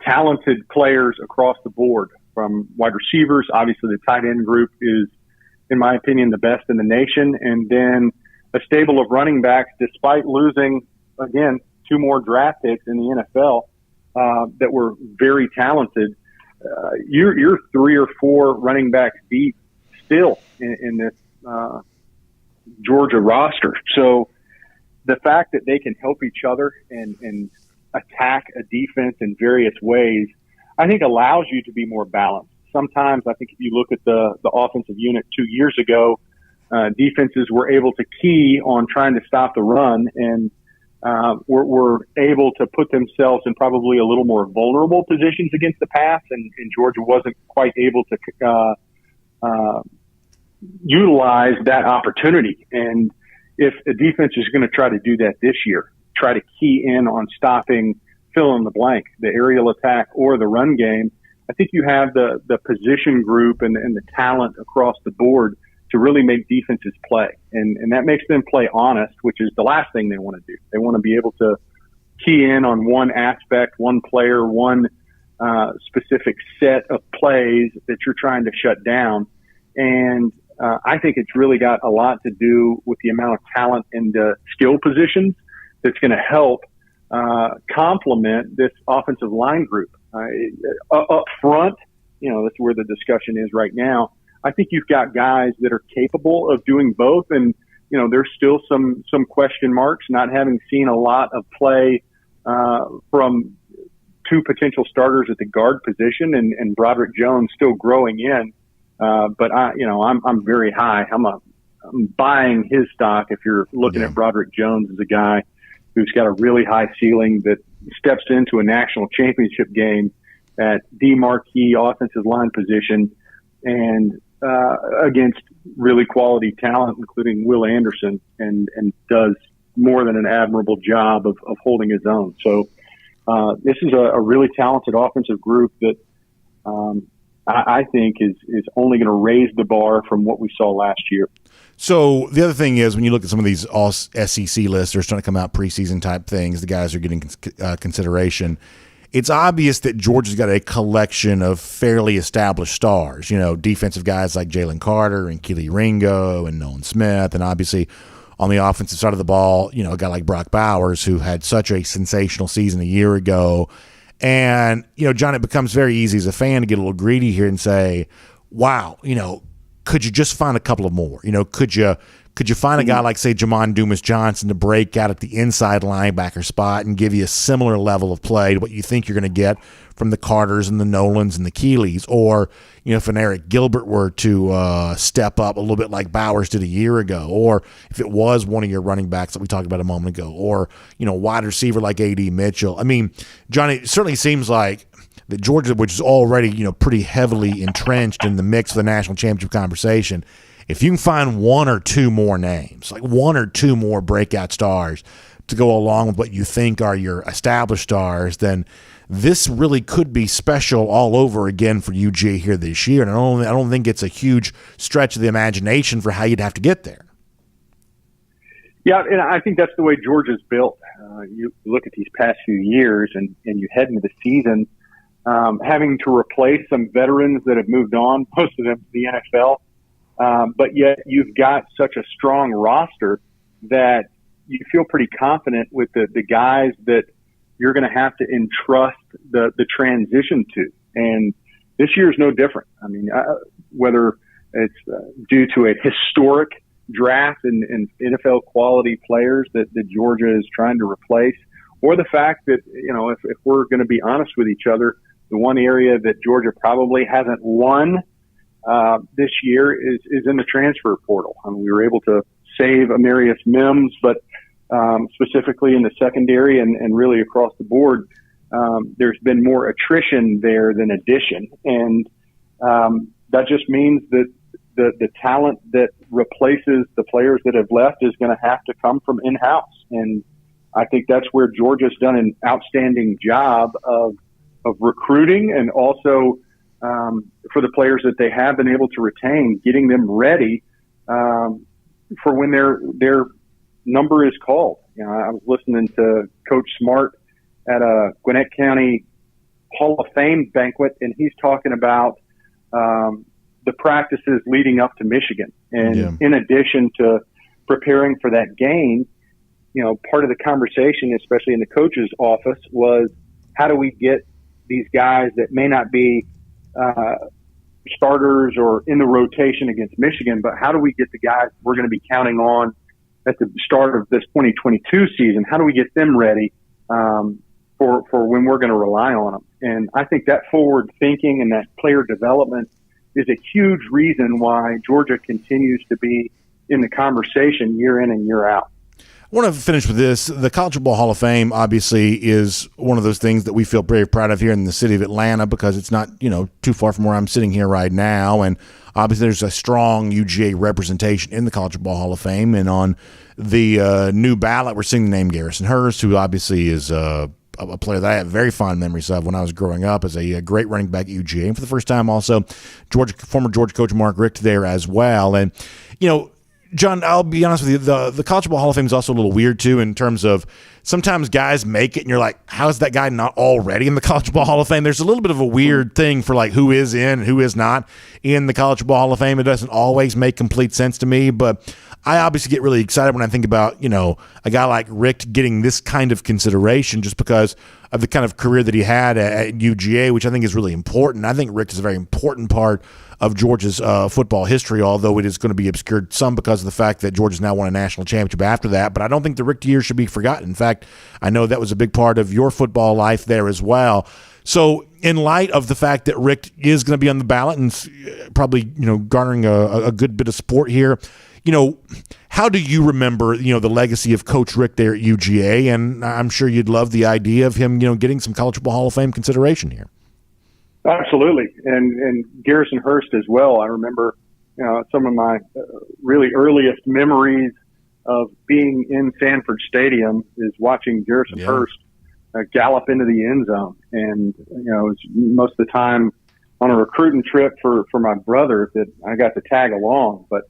talented players across the board, from wide receivers, obviously the tight end group is, in my opinion, the best in the nation, and then a stable of running backs, despite losing, again, 2 more draft picks in the NFL that were very talented. You're 3 or 4 running backs deep still in this Georgia roster. So the fact that they can help each other and attack a defense in various ways, I think allows you to be more balanced. Sometimes I think if you look at the offensive unit 2 years ago, defenses were able to key on trying to stop the run and were able to put themselves in probably a little more vulnerable positions against the pass, and Georgia wasn't quite able to utilize that opportunity. And if a defense is going to try to do that this year, try to key in on stopping fill in the blank, the aerial attack or the run game, I think you have the position group and the talent across the board to really make defenses play. And that makes them play honest, which is the last thing they want to do. They want to be able to key in on one aspect, one player, one specific set of plays that you're trying to shut down. And I think it's really got a lot to do with the amount of talent in the skill positions that's going to help complement this offensive line group. Up front, that's where the discussion is right now. I think you've got guys that are capable of doing both, and there's still some question marks, not having seen a lot of play from two potential starters at the guard position, and Broderick Jones still growing in. But I'm very high. I'm buying his stock. If you're looking at Broderick Jones as a guy who's got a really high ceiling that steps into a national championship game at the marquee offensive line position and against really quality talent, including Will Anderson, and does more than an admirable job of holding his own. So this is a really talented offensive group that I think is only going to raise the bar from what we saw last year. So the other thing is, when you look at some of these all SEC lists, they're starting to come out preseason type things. The guys are getting consideration. It's obvious that Georgia's got a collection of fairly established stars. Defensive guys like Jalen Carter and Keely Ringo and Nolan Smith, and obviously on the offensive side of the ball, a guy like Brock Bowers, who had such a sensational season a year ago. And John, it becomes very easy as a fan to get a little greedy here and say, "Wow, could you just find a couple of more? Could you find a guy like, say, Jamon Dumas-Johnson to break out at the inside linebacker spot and give you a similar level of play to what you think you're going to get from the Carters and the Nolans and the Keeleys? Or, if an Eric Gilbert were to step up a little bit like Bowers did a year ago, or if it was one of your running backs that we talked about a moment ago, or, wide receiver like A.D. Mitchell." I mean, Johnny, it certainly seems like that Georgia, which is already, pretty heavily entrenched in the mix of the national championship conversation, if you can find one or two more names, like one or two more breakout stars to go along with what you think are your established stars, then this really could be special all over again for UGA here this year. And I don't think it's a huge stretch of the imagination for how you'd have to get there. Yeah, and I think that's the way Georgia's built. You look at these past few years and you head into the season having to replace some veterans that have moved on, most of them to the NFL. But yet you've got such a strong roster that you feel pretty confident with the guys that you're going to have to entrust the transition to. And this year is no different. I mean, whether it's due to a historic draft and NFL quality players that Georgia is trying to replace, or the fact that, if we're going to be honest with each other, the one area that Georgia probably hasn't won this year is in the transfer portal. I mean, we were able to save Amarius Mims, but specifically in the secondary and really across the board, there's been more attrition there than addition. And that just means that the talent that replaces the players that have left is going to have to come from in-house. And I think that's where Georgia's done an outstanding job of recruiting, and also for the players that they have been able to retain, getting them ready for when their number is called. I was listening to Coach Smart at a Gwinnett County Hall of Fame banquet, and he's talking about the practices leading up to Michigan. And in addition to preparing for that game, part of the conversation, especially in the coach's office, was how do we get these guys that may not be starters or in the rotation against Michigan, but how do we get the guys we're going to be counting on at the start of this 2022 season? How do we get them ready for when we're going to rely on them. And I think that forward thinking and that player development is a huge reason why Georgia continues to be in the conversation year in and year out. I want to finish with this. The College Football Hall of Fame obviously is one of those things that we feel very proud of here in the city of Atlanta because it's not, too far from where I'm sitting here right now. And obviously there's a strong UGA representation in the College Football Hall of Fame. And on the new ballot, we're seeing the name Garrison Hurst, who obviously is a player that I have very fond memories of when I was growing up as a great running back at UGA. And for the first time also, former Georgia coach Mark Richt there as well. And, John, I'll be honest with you, the College Football Hall of Fame is also a little weird, too, in terms of sometimes guys make it, and you're like, how is that guy not already in the College Football Hall of Fame? There's a little bit of a weird thing for, like, who is in and who is not in the College Football Hall of Fame. It doesn't always make complete sense to me, but I obviously get really excited when I think about, a guy like Richt getting this kind of consideration just because of the kind of career that he had at UGA, which I think is really important. I think Richt is a very important part of Georgia's football history, although it is going to be obscured some because of the fact that Georgia's now won a national championship after that. But I don't think the Richt years should be forgotten. In fact, I know that was a big part of your football life there as well. So in light of the fact that Richt is going to be on the ballot and probably, garnering a good bit of support here, how do you remember, the legacy of Coach Richt there at UGA? And I'm sure you'd love the idea of him, getting some College Football Hall of Fame consideration here. Absolutely. And Garrison Hurst as well. I remember, some of my really earliest memories of being in Sanford Stadium is watching Garrison Hurst gallop into the end zone. And, it was most of the time on a recruiting trip for my brother that I got to tag along. But,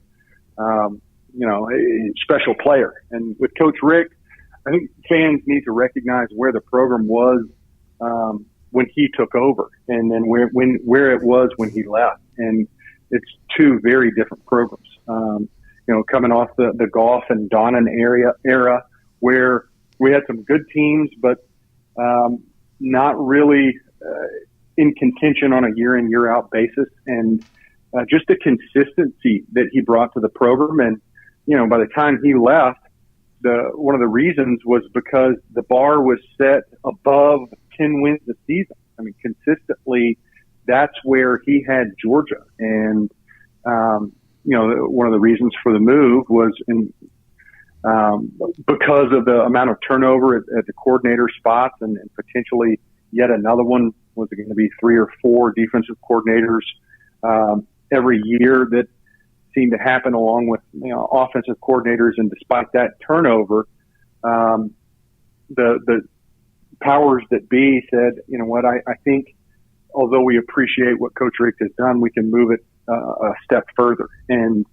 a special player. And with Coach Richt, I think fans need to recognize where the program was when he took over, and then where it was when he left. And it's two very different programs. Coming off the Goff and Donnan era where we had some good teams, but not really in contention on a year in, year out basis. And just the consistency that he brought to the program. And, by the time he left, one of the reasons was because the bar was set above 10 wins a season. I mean, consistently, that's where he had Georgia. And, one of the reasons for the move was because of the amount of turnover at the coordinator spots and potentially yet another one. Was it going to be 3 or 4 defensive coordinators every year that seemed to happen along with offensive coordinators? And despite that turnover, the powers that be said, you know what, I think although we appreciate what Coach Richt has done, we can move it a step further. And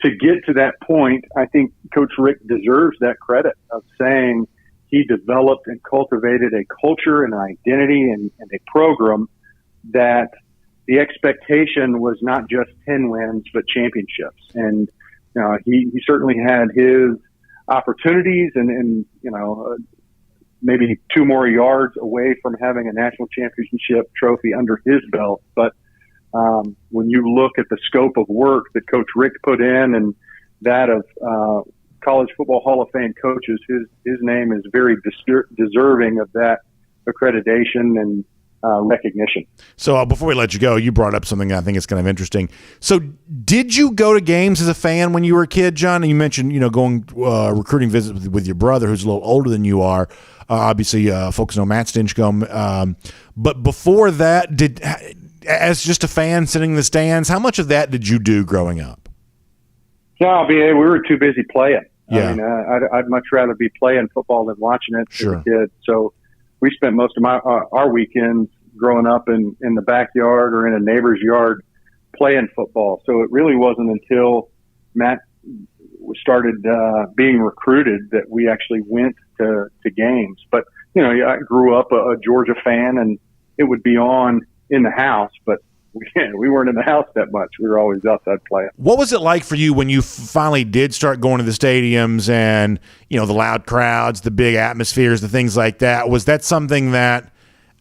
to get to that point, I think Coach Richt deserves that credit of saying he developed and cultivated a culture and an identity and a program that the expectation was not just 10 wins, but championships. And he certainly had his opportunities and maybe 2 more yards away from having a national championship trophy under his belt. But when you look at the scope of work that Coach Richt put in and that of College Football Hall of Fame coaches, his name is very deserving of that accreditation and recognition. So before we let you go, you brought up something I think is kind of interesting. So did you go to games as a fan when you were a kid, John? And you mentioned, going recruiting visits with your brother, who's a little older than you are. Obviously, folks know Matt Stinchcomb. But before that, as just a fan sitting in the stands, how much of that did you do growing up? No, we were too busy playing. Yeah. I mean, I'd much rather be playing football than watching it as a kid. So we spent most of our weekends growing up in the backyard or in a neighbor's yard playing football. So it really wasn't until Matt started being recruited that we actually went to games. But, I grew up a Georgia fan, and it would be on in the house, but we weren't in the house that much. We were always outside playing. What was it like for you when you finally did start going to the stadiums and, the loud crowds, the big atmospheres, the things like that? Was that something that,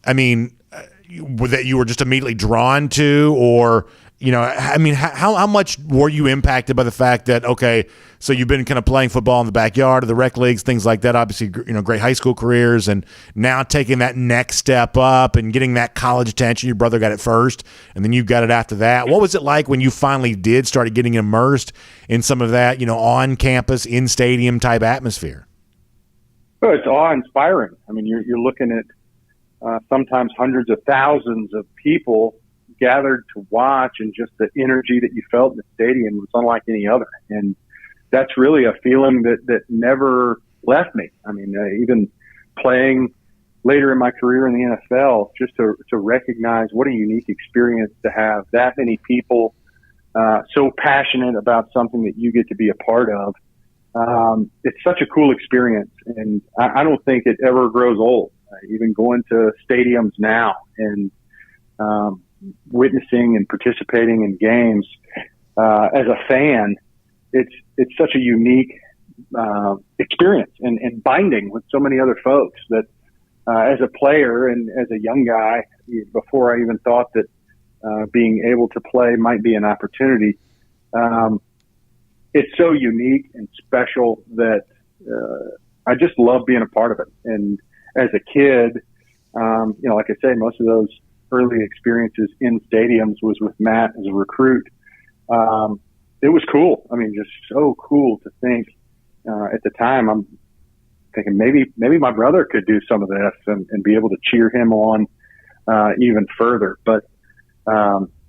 that you were just immediately drawn to, or, I mean, how much were you impacted by the fact that, okay, so you've been kind of playing football in the backyard of the rec leagues, things like that, obviously, great high school careers, and now taking that next step up and getting that college attention. Your brother got it first, and then you got it after that. What was it like when you finally did start getting immersed in some of that, on campus, in stadium type atmosphere? Well, it's awe-inspiring. I mean, you're looking at sometimes hundreds of thousands of people gathered to watch, and just the energy that you felt in the stadium was unlike any other. And that's really a feeling that never left me. I mean, even playing later in my career in the NFL, just to recognize what a unique experience to have that many people so passionate about something that you get to be a part of. It's such a cool experience, and I don't think it ever grows old. Even going to stadiums now and witnessing and participating in games as a fan, it's such a unique experience and binding with so many other folks that as a player and as a young guy, before I even thought that being able to play might be an opportunity, it's so unique and special that I just love being a part of it. And as a kid, like I say, most of those early experiences in stadiums was with Matt as a recruit. It was cool. I mean, just so cool to think. At the time, I'm thinking maybe my brother could do some of this and be able to cheer him on even further. But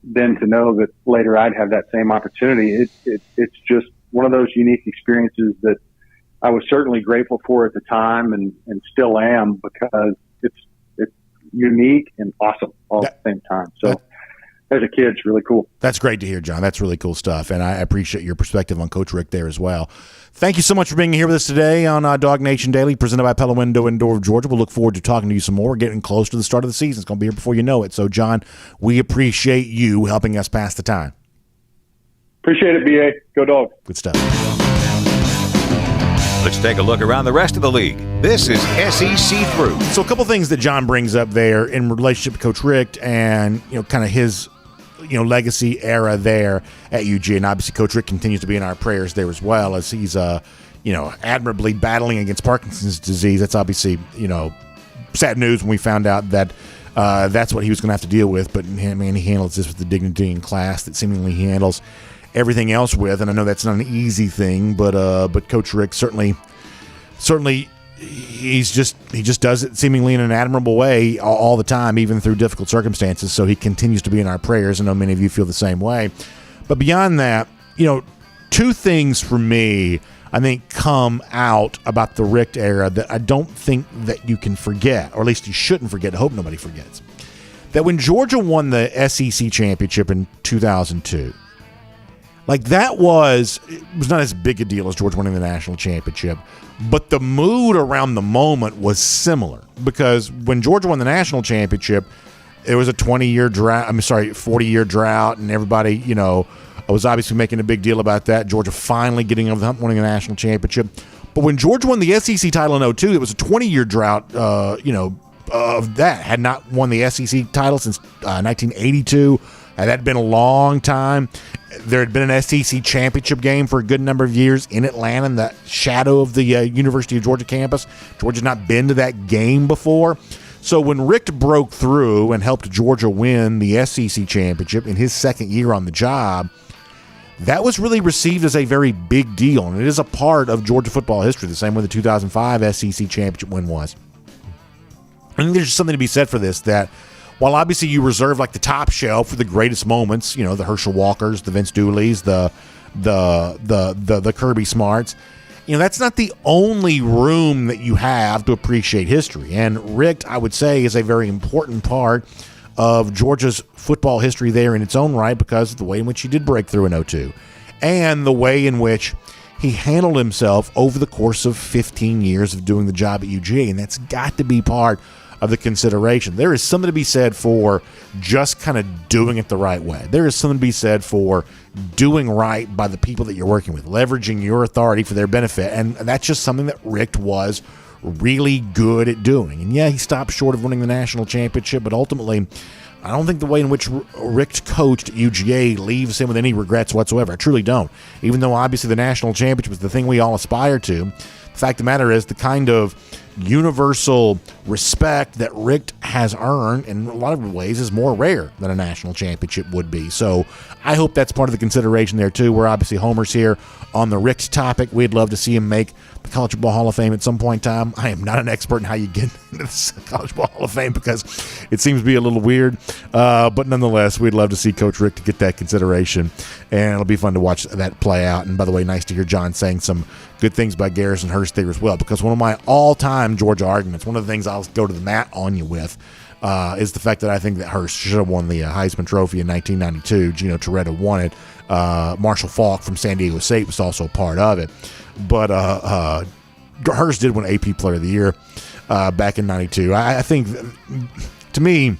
then to know that later I'd have that same opportunity, it's just one of those unique experiences that I was certainly grateful for at the time and still am, because it's unique and awesome all at the same time. So as a kid, it's really cool. That's great to hear, John. That's really cool stuff, and I appreciate your perspective on Coach Richt there as well. Thank you so much for being here with us today on DawgNation Daily, presented by Pella Window and Door of Georgia. We'll look forward to talking to you some more. We're getting close to the start of the season. It's going to be here before you know it. So, John, we appreciate you helping us pass the time. Appreciate it, BA. Go Dogs. Good stuff. Let's take a look around the rest of the league. This is SEC Through. So a couple things that John brings up there in relationship to Coach Richt and, kind of his, legacy era there at UGA. And obviously Coach Richt continues to be in our prayers there as well, as he's, admirably battling against Parkinson's disease. That's obviously, sad news when we found out that that's what he was going to have to deal with. But, man, he handles this with the dignity and class that seemingly he handles everything else with, and I know that's not an easy thing, but Coach Richt certainly he just does it seemingly in an admirable way all the time, even through difficult circumstances. So he continues to be in our prayers. I know many of you feel the same way. But beyond that, two things for me, I think, come out about the Richt era that I don't think that you can forget, or at least you shouldn't forget. I hope nobody forgets that when Georgia won the SEC championship in 2002. It was not as big a deal as Georgia winning the national championship, but the mood around the moment was similar, because when Georgia won the national championship, it was a 40-year drought, and everybody, was obviously making a big deal about that. Georgia finally getting over the hump, winning the national championship. But when Georgia won the SEC title in 2002, it was a 20-year drought, of that. Had not won the SEC title since 1982. That had been a long time. There had been an SEC championship game for a good number of years in Atlanta, in the shadow of the University of Georgia campus. Georgia's not been to that game before. So when Richt broke through and helped Georgia win the SEC championship in his second year on the job, that was really received as a very big deal. And it is a part of Georgia football history, the same way the 2005 SEC championship win was. I think there's something to be said for this, that while obviously you reserve the top shelf for the greatest moments, the Herschel Walkers, the Vince Dooleys, the Kirby Smarts, that's not the only room that you have to appreciate history. And Richt, I would say, is a very important part of Georgia's football history there in its own right, because of the way in which he did break through in 2002 and the way in which he handled himself over the course of 15 years of doing the job at UGA. And that's got to be part of the consideration. There is something to be said for just kind of doing it the right way. There is something to be said for doing right by the people that you're working with, leveraging your authority for their benefit. And that's just something that Richt was really good at doing. And yeah, he stopped short of winning the national championship, but ultimately I don't think the way in which Richt coached at UGA leaves him with any regrets whatsoever. I truly don't. Even though obviously the national championship was the thing we all aspire to, the fact of the matter is the kind of universal respect that Richt has earned in a lot of ways is more rare than a national championship would be. So I hope that's part of the consideration there too. We're obviously homers here on the Richt topic. We'd love to see him make the College Football Hall of Fame at some point in time. I am not an expert in how you get into the College Football Hall of Fame because it seems to be a little weird. But nonetheless, we'd love to see Coach Richt get that consideration, and it'll be fun to watch that play out. And by the way, nice to hear John saying some good things by Garrison Hurst there as well, because one of my all-time Georgia arguments, one of the things I'll go to the mat on you with, is the fact that I think that Hurst should have won the Heisman Trophy in 1992. Gino Toretta won it. Marshall Faulk from San Diego State was also a part of it. But Hurst did win AP Player of the Year back in 92. I think, to me,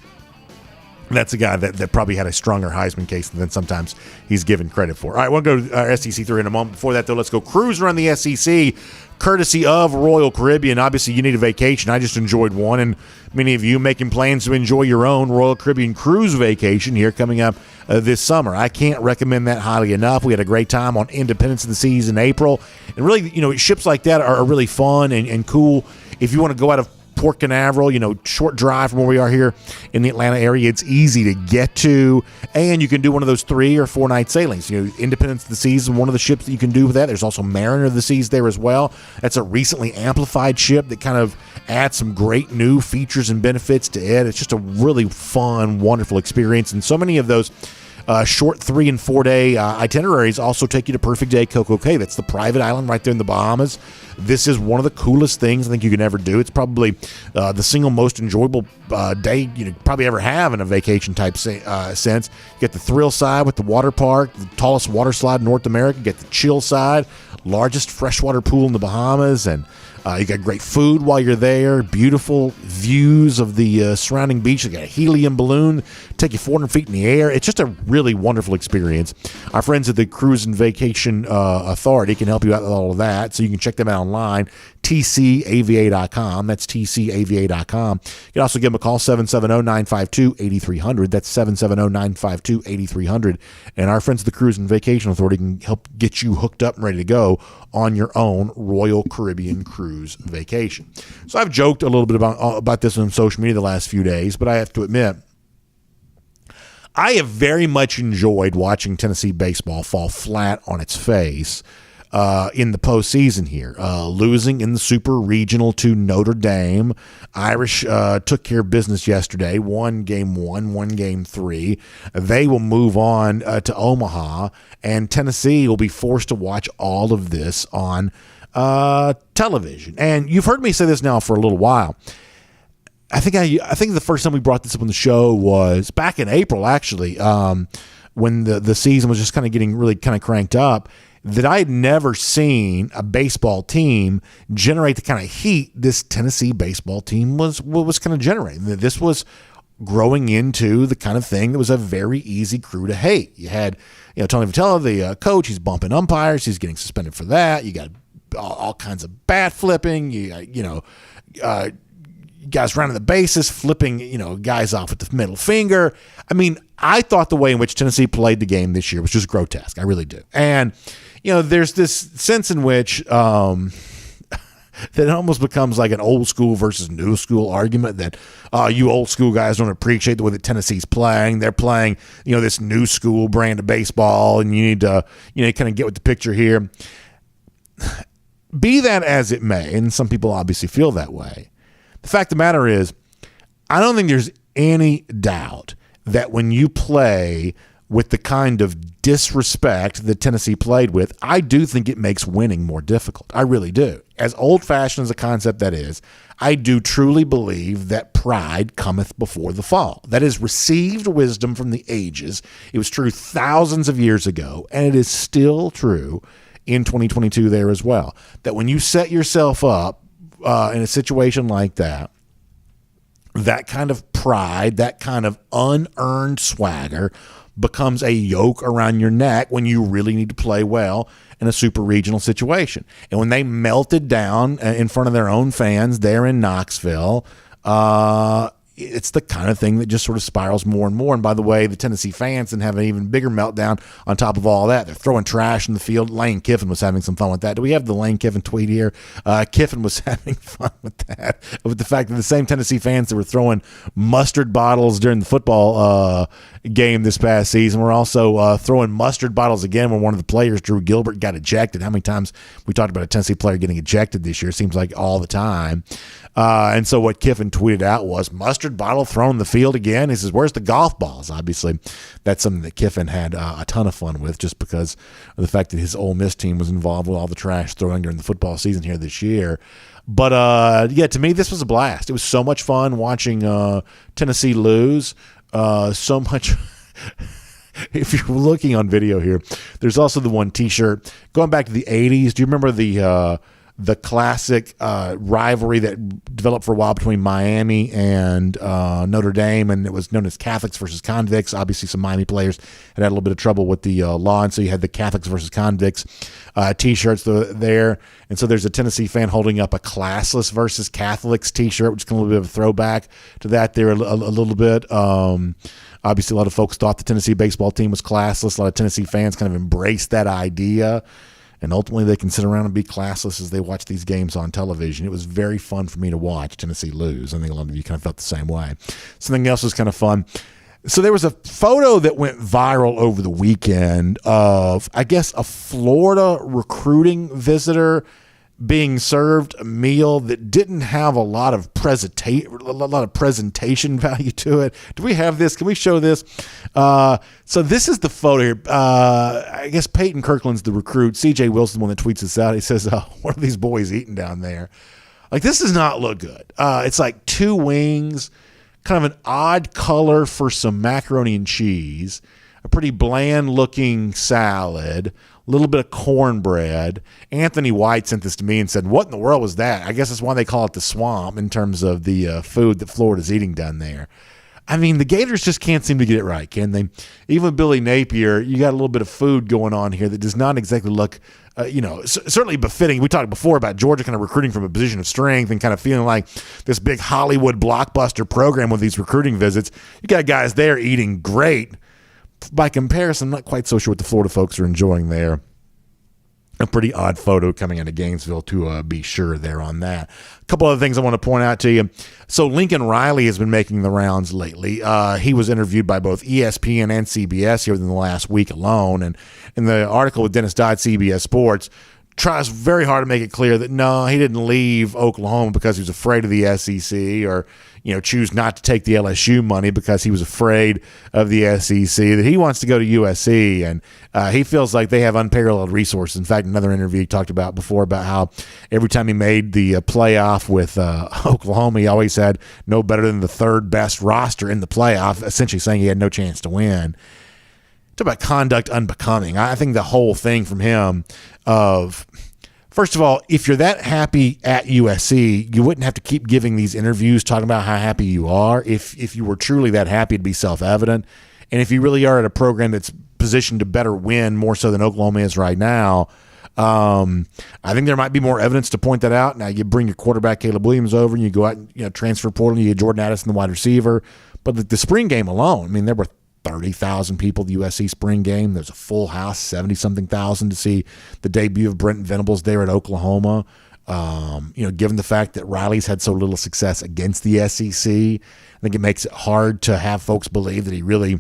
that's a guy that probably had a stronger Heisman case than sometimes he's given credit for. All right, we'll go to SEC 3 in a moment. Before that, though, let's go cruise around the SEC, courtesy of Royal Caribbean. Obviously, you need a vacation. I just enjoyed one, and many of you making plans to enjoy your own Royal Caribbean cruise vacation here coming up this summer. I can't recommend that highly enough. We had a great time on Independence of the Seas in April. And really, ships like that are really fun and cool. If you want to go out of Port Canaveral, short drive from where we are here in the Atlanta area. It's easy to get to, and you can do one of those 3 or 4 night sailings. Independence of the Seas is one of the ships that you can do with that. There's also Mariner of the Seas there as well. That's a recently amplified ship that kind of adds some great new features and benefits to it. It's just a really fun, wonderful experience, and so many of those short 3 and 4 day itineraries also take you to Perfect Day Coco Cay. That's the private island right there in the Bahamas. This is one of the coolest things I think you can ever do. It's probably the single most enjoyable day you probably ever have in a vacation type sense. You get the thrill side with the water park, the tallest water slide in North America. You get the chill side, largest freshwater pool in the Bahamas, and you got great food while you're there, beautiful views of the surrounding beach. You got a helium balloon, take you 400 feet in the air. It's just a really wonderful experience. Our friends at the Cruise and Vacation Authority can help you out with all of that, so you can check them out online, tcava.com. That's tcava.com. You can also give them a call, 770-952-8300. That's 770-952-8300. And our friends at the Cruise and Vacation Authority can help get you hooked up and ready to go on your own Royal Caribbean cruise vacation. So I've joked a little bit about this on social media the last few days, but I have to admit, I have very much enjoyed watching Tennessee baseball fall flat on its face in the postseason here, losing in the Super Regional to Notre Dame. Irish took care of business yesterday, won game 1, won game 3. They will move on to Omaha, and Tennessee will be forced to watch all of this on television. And you've heard me say this now for a little while. I think the first time we brought this up on the show was back in April, actually, when the season was just kind of getting really kind of cranked up, that I had never seen a baseball team generate the kind of heat this Tennessee baseball team was kind of generating. This was growing into the kind of thing that was a very easy crew to hate. You had, Tony Vitello, the coach, he's bumping umpires, he's getting suspended for that. You got all kinds of bat flipping. Guys running the bases, flipping, guys off with the middle finger. I mean, I thought the way in which Tennessee played the game this year was just grotesque. I really do. And, there's this sense in which that it almost becomes like an old school versus new school argument that you old school guys don't appreciate the way that Tennessee's playing. They're playing, this new school brand of baseball, and you need to, kind of get with the picture here. Be that as it may, and some people obviously feel that way, the fact of the matter is, I don't think there's any doubt that when you play with the kind of disrespect that Tennessee played with, I do think it makes winning more difficult. I really do. As old-fashioned as a concept that is, I do truly believe that pride cometh before the fall. That is received wisdom from the ages. It was true thousands of years ago, and it is still true in 2022 there as well. That when you set yourself up in a situation like that, that kind of pride, that kind of unearned swagger becomes a yoke around your neck when you really need to play well in a super regional situation. And when they melted down in front of their own fans there in Knoxville, it's the kind of thing that just sort of spirals more and more. And by the way, the Tennessee fans then have an even bigger meltdown on top of all that. They're throwing trash in the field. Lane Kiffin was having some fun with that. Do we have the Lane Kiffin tweet here? Kiffin was having fun with that, with the fact that the same Tennessee fans that were throwing mustard bottles during the football game this past season were also throwing mustard bottles again when one of the players, Drew Gilbert, got ejected. How many times we talked about a Tennessee player getting ejected this year? It seems like all the time. And so what Kiffin tweeted out was mustard bottle thrown in the field again. He says, where's the golf balls? Obviously, that's something that Kiffin had a ton of fun with, just because of the fact that his Ole Miss team was involved with all the trash throwing during the football season here this year. But, yeah, to me, this was a blast. It was so much fun watching Tennessee lose. So much. If you're looking on video here, there's also the one T-shirt going back to the 80s. Do you remember the classic rivalry that developed for a while between Miami and Notre Dame, and it was known as Catholics versus Convicts? Obviously, some Miami players had a little bit of trouble with the law, and so you had the Catholics versus Convicts T-shirts there. And so there's a Tennessee fan holding up a Classless versus Catholics T-shirt, which is a little bit of a throwback to that there a little bit. Obviously, a lot of folks thought the Tennessee baseball team was classless. A lot of Tennessee fans kind of embraced that idea. And ultimately, they can sit around and be classless as they watch these games on television. It was very fun for me to watch Tennessee lose. I think a lot of you kind of felt the same way. Something else was kind of fun. So there was a photo that went viral over the weekend of, I guess, a Florida recruiting visitor being served a meal that didn't have a lot of presentation value to it. Do we have this? Can we show this? So this is the photo here. I guess Peyton Kirkland's the recruit. CJ Wilson, the one that tweets this out. He says, what are these boys eating down there? Like, this does not look good. It's like 2 wings, kind of an odd color for some macaroni and cheese, a pretty bland looking salad, a little bit of cornbread. Anthony White sent this to me and said, what in the world was that? I guess that's why they call it the swamp in terms of the food that Florida's eating down there. I mean, the Gators just can't seem to get it right, can they? Even with Billy Napier, you got a little bit of food going on here that does not exactly look, certainly befitting. We talked before about Georgia kind of recruiting from a position of strength and kind of feeling like this big Hollywood blockbuster program with these recruiting visits. You got guys there eating great. By comparison, I'm not quite so sure what the Florida folks are enjoying there. A pretty odd photo coming out of Gainesville to be sure there on that. A couple other things I want to point out to you. So Lincoln Riley has been making the rounds lately. He was interviewed by both ESPN and CBS here within the last week alone. And in the article with Dennis Dodd, CBS Sports, tries very hard to make it clear that no, he didn't leave Oklahoma because he was afraid of the SEC, or choose not to take the LSU money because he was afraid of the SEC, that he wants to go to USC, and he feels like they have unparalleled resources. In fact, another interview he talked about before about how every time he made the playoff with Oklahoma, he always had no better than the 3rd best roster in the playoff, essentially saying he had no chance to win. Talk about conduct unbecoming. I think the whole thing from him of, first of all, if you're that happy at USC, you wouldn't have to keep giving these interviews talking about how happy you are. If you were truly that happy, it'd be self-evident. And if you really are at a program that's positioned to better win more so than Oklahoma is right now, I think there might be more evidence to point that out. Now, you bring your quarterback Caleb Williams over and you go out and transfer portal, you get Jordan Addison, the wide receiver. But the spring game alone, I mean, there were 30,000 people at the USC spring game. There's a full house, 70-something thousand to see the debut of Brent Venables there at Oklahoma. Given the fact that Riley's had so little success against the SEC, I think it makes it hard to have folks believe that he really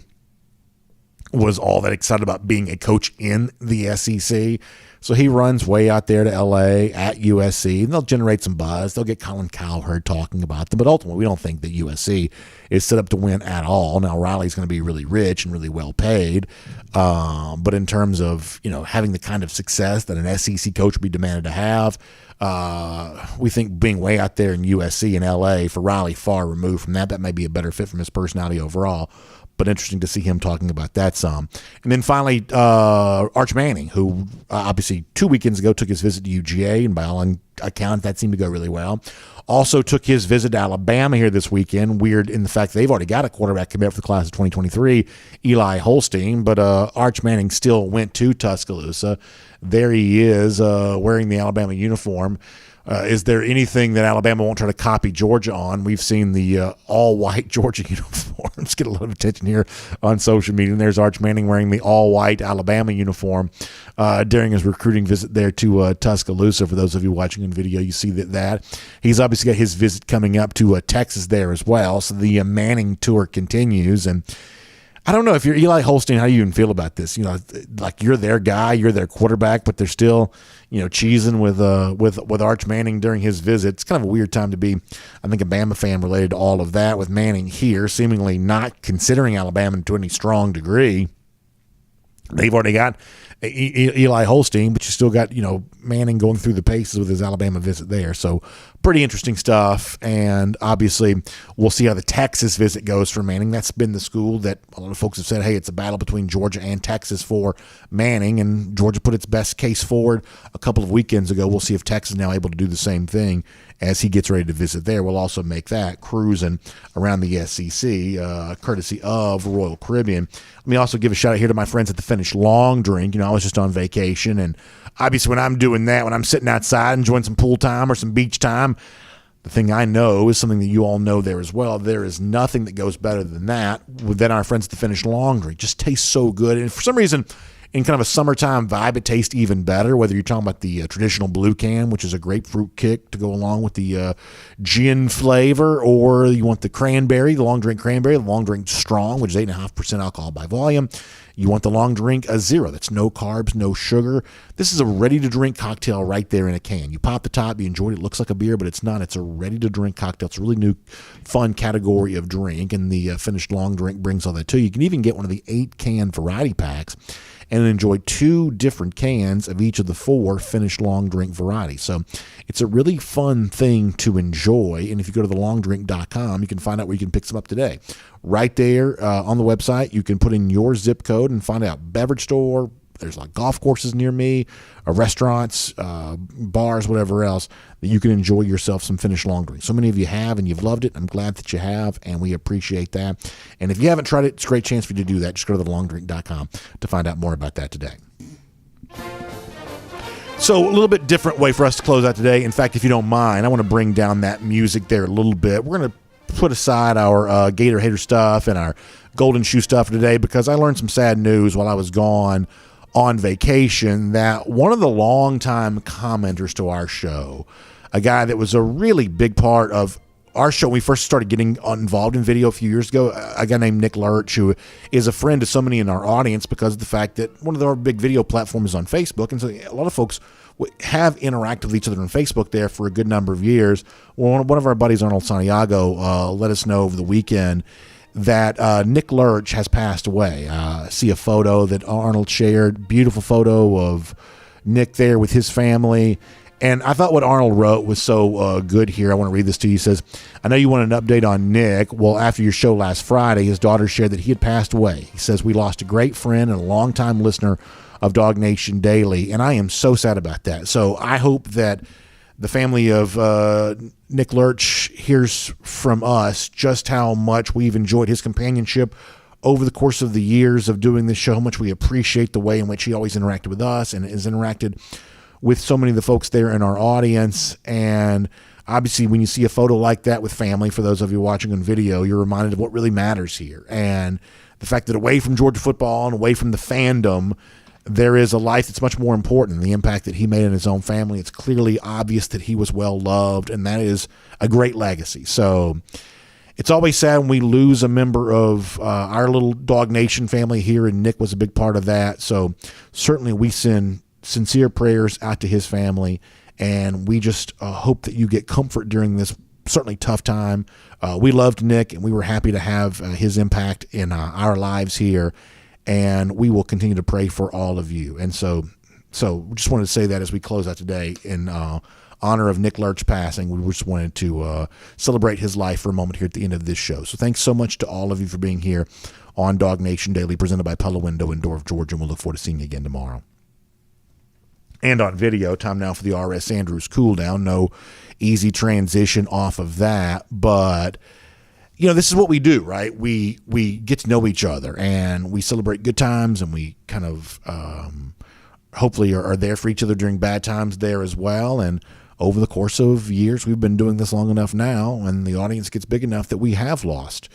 was all that excited about being a coach in the SEC. So he runs way out there to L.A. at USC, and they'll generate some buzz. They'll get Colin Cowherd talking about them, but ultimately we don't think that USC is set up to win at all. Now, Riley's going to be really rich and really well paid, but in terms of having the kind of success that an SEC coach would be demanded to have, we think being way out there in USC and L.A. for Riley, far removed from that may be a better fit from his personality overall. But interesting to see him talking about that some. And then finally, Arch Manning, who obviously 2 weekends ago took his visit to UGA, and by all accounts, that seemed to go really well. Also took his visit to Alabama here this weekend. Weird in the fact they've already got a quarterback commit for the class of 2023, Eli Holstein, but Arch Manning still went to Tuscaloosa. There he is wearing the Alabama uniform. is there anything that Alabama won't try to copy Georgia on? We've seen the all-white Georgia uniforms get a lot of attention here on social media. And there's Arch Manning wearing the all-white Alabama uniform during his recruiting visit there to Tuscaloosa. For those of you watching on video, you see that. He's obviously got his visit coming up to Texas there as well. So the Manning tour continues. And I don't know if you're Eli Holstein, how do you even feel about this? Like you're their guy, you're their quarterback, but they're still, cheesing with Arch Manning during his visit. It's kind of a weird time to be, I think, a Bama fan related to all of that, with Manning here seemingly not considering Alabama to any strong degree. They've already got Eli Holstein, but you still got, Manning going through the paces with his Alabama visit there. So pretty interesting stuff. And obviously we'll see how the Texas visit goes for Manning. That's been the school that a lot of folks have said, hey, it's a battle between Georgia and Texas for Manning. And Georgia put its best case forward a couple of weekends ago. We'll see if Texas is now able to do the same thing as he gets ready to visit there. We'll also make that cruising around the SEC, courtesy of Royal Caribbean. Let me also give a shout out here to my friends at the Finnish Long Drink. I was just on vacation, and obviously when I'm doing that, when I'm sitting outside enjoying some pool time or some beach time, the thing I know is something that you all know there as well. There is nothing that goes better than that than our friends at the Finnish Long Drink. Just tastes so good. And for some reason, in kind of a summertime vibe, it tastes even better, whether you're talking about the traditional blue can, which is a grapefruit kick to go along with the gin flavor, or you want the cranberry, the long drink cranberry, the long drink strong, which is 8.5% alcohol by volume. You want the long drink a zero. That's no carbs, no sugar. This is a ready-to-drink cocktail right there in a can. You pop the top, you enjoy it. It looks like a beer, but it's not. It's a ready-to-drink cocktail. It's a really new, fun category of drink, and the Finnish Long Drink brings all that to you. You can even get one of the 8-can variety packs and enjoy 2 different cans of each of the 4 Finnish Long Drink varieties. So it's a really fun thing to enjoy. And if you go to thelongdrink.com, you can find out where you can pick some up today. Right there on the website, you can put in your zip code and find out beverage store. There's like golf courses near me, restaurants, bars, whatever else, that you can enjoy yourself some Finnish Long Drink. So many of you have, and you've loved it. I'm glad that you have, and we appreciate that. And if you haven't tried it, it's a great chance for you to do that. Just go to thelongdrink.com to find out more about that today. So a little bit different way for us to close out today. In fact, if you don't mind, I want to bring down that music there a little bit. We're going to put aside our Gator Hater stuff and our Golden Shoe stuff today, because I learned some sad news while I was gone on vacation, that one of the longtime commenters to our show, a guy that was a really big part of our show when we first started getting involved in video a few years ago, a guy named Nick Lurch, who is a friend to so many in our audience because of the fact that one of our big video platforms is on Facebook. And so a lot of folks have interacted with each other on Facebook there for a good number of years. Well, one of our buddies, Arnold Santiago, let us know over the weekend that Nick Lurch has passed away. See a photo that Arnold shared, beautiful photo of Nick there with his family. And I thought what Arnold wrote was so good here. I want to read this to you. He says, I know you want an update on Nick. Well, after your show last Friday, his daughter shared that he had passed away. He says, we lost a great friend and a longtime listener of DawgNation Daily, and I am so sad about that. So I hope that the family of Nick Lurch hears from us just how much we've enjoyed his companionship over the course of the years of doing this show, how much we appreciate the way in which he always interacted with us and has interacted with so many of the folks there in our audience. And obviously, when you see a photo like that with family, for those of you watching on video, you're reminded of what really matters here. And the fact that away from Georgia football and away from the fandom, there is a life that's much more important, the impact that he made in his own family. It's clearly obvious that he was well loved, and that is a great legacy. So it's always sad when we lose a member of our little DawgNation family here, and Nick was a big part of that. So certainly we send sincere prayers out to his family, and we just hope that you get comfort during this certainly tough time. We loved Nick, and we were happy to have his impact in our lives here. And we will continue to pray for all of you. And so just wanted to say that as we close out today in honor of Nick Lurch passing. We just wanted to celebrate his life for a moment here at the end of this show. So thanks so much to all of you for being here on DawgNation Daily, presented by Pella Window in Door of Georgia. And we'll look forward to seeing you again tomorrow. And on video, time now for the R.S. Andrews cool down. No easy transition off of that, but this is what we do, right? We get to know each other, and we celebrate good times, and we kind of hopefully are there for each other during bad times there as well. And over the course of years, we've been doing this long enough now, and the audience gets big enough that we have lost,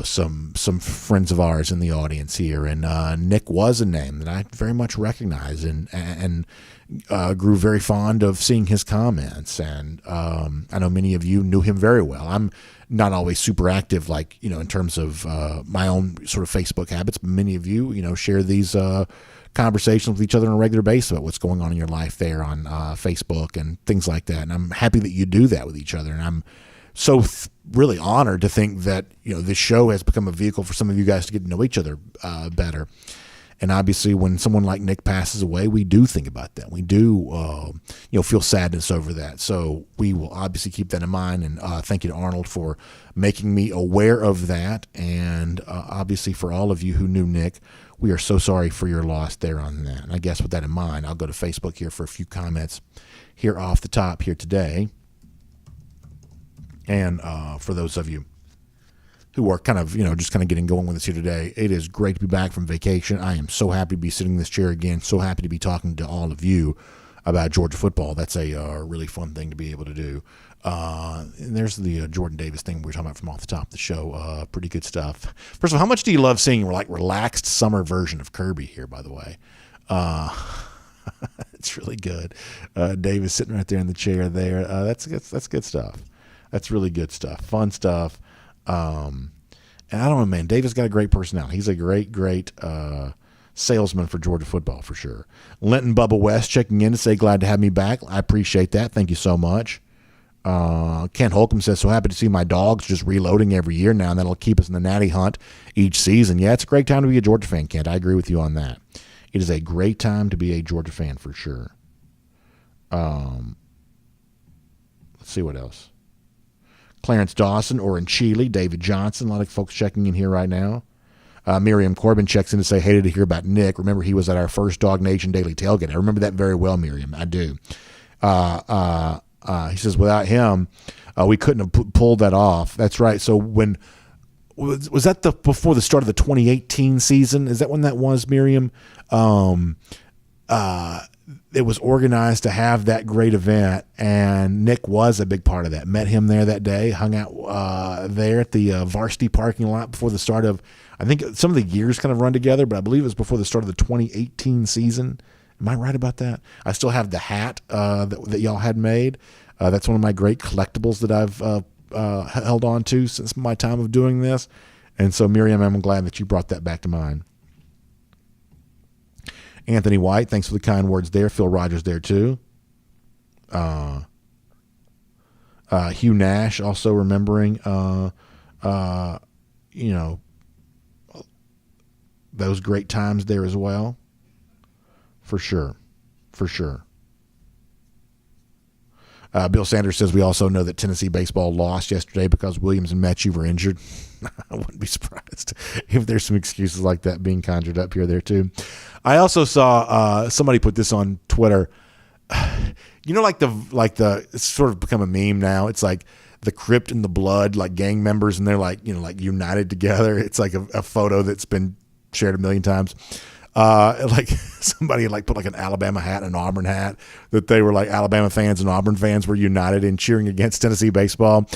some friends of ours in the audience here. And Nick was a name that I very much recognize and grew very fond of seeing his comments. And I know many of you knew him very well. I'm not always super active, in terms of my own sort of Facebook habits, but many of you, share these conversations with each other on a regular basis about what's going on in your life there on Facebook and things like that. And I'm happy that you do that with each other. And I'm so really honored to think that, this show has become a vehicle for some of you guys to get to know each other better. And obviously when someone like Nick passes away, we do think about that. We do, feel sadness over that. So we will obviously keep that in mind. And thank you to Arnold for making me aware of that. And obviously for all of you who knew Nick, we are so sorry for your loss there on that. And I guess with that in mind, I'll go to Facebook here for a few comments here off the top here today. And for those of you who are kind of, just kind of getting going with us here today, it is great to be back from vacation. I am so happy to be sitting in this chair again, so happy to be talking to all of you about Georgia football. That's a really fun thing to be able to do. And there's the Jordan Davis thing we were talking about from off the top of the show. Pretty good stuff. First of all, how much do you love seeing relaxed summer version of Kirby here, by the way? It's really good. Davis sitting right there in the chair there. That's good stuff. That's really good stuff. Fun stuff. And I don't know, man, Davis got a great personality. He's a great salesman for Georgia football for sure. Linton Bubba West checking in to say glad to have me back. I appreciate that. Thank you so much. Kent Holcomb says, so happy to see my dogs just reloading every year now, and that'll keep us in the natty hunt each season. Yeah, it's a great time to be a Georgia fan, Kent. I agree with you on that. It is a great time to be a Georgia fan for sure. Let's see what else. Clarence Dawson or in Chile, David Johnson. A lot of folks checking in here right now. Miriam Corbin checks in to say, hated to hear about Nick. Remember, he was at our first DawgNation Daily Tailgate. I remember that very well, Miriam. I do. He says, without him, we couldn't have pulled that off. That's right. So when was that before the start of the 2018 season? Is that when that was, Miriam? It was organized to have that great event, and Nick was a big part of that. Met him there that day, hung out there at the varsity parking lot before the start of, I think some of the years kind of run together, but I believe it was before the start of the 2018 season. Am I right about that? I still have the hat that y'all had made. That's one of my great collectibles that I've held on to since my time of doing this. And so, Miriam, I'm glad that you brought that back to mind. Anthony White, thanks for the kind words there. Phil Rogers there too. Hugh Nash also remembering, those great times there as well. For sure. Bill Sanders says we also know that Tennessee baseball lost yesterday because Williams and Mechie were injured. I wouldn't be surprised if there's some excuses like that being conjured up here there too. I also saw somebody put this on Twitter. It's sort of become a meme now. It's like the Crypt and the Blood, like gang members, and they're like united together. It's like a photo that's been shared a million times. Somebody had put an Alabama hat and an Auburn hat, that they were Alabama fans and Auburn fans were united in cheering against Tennessee baseball.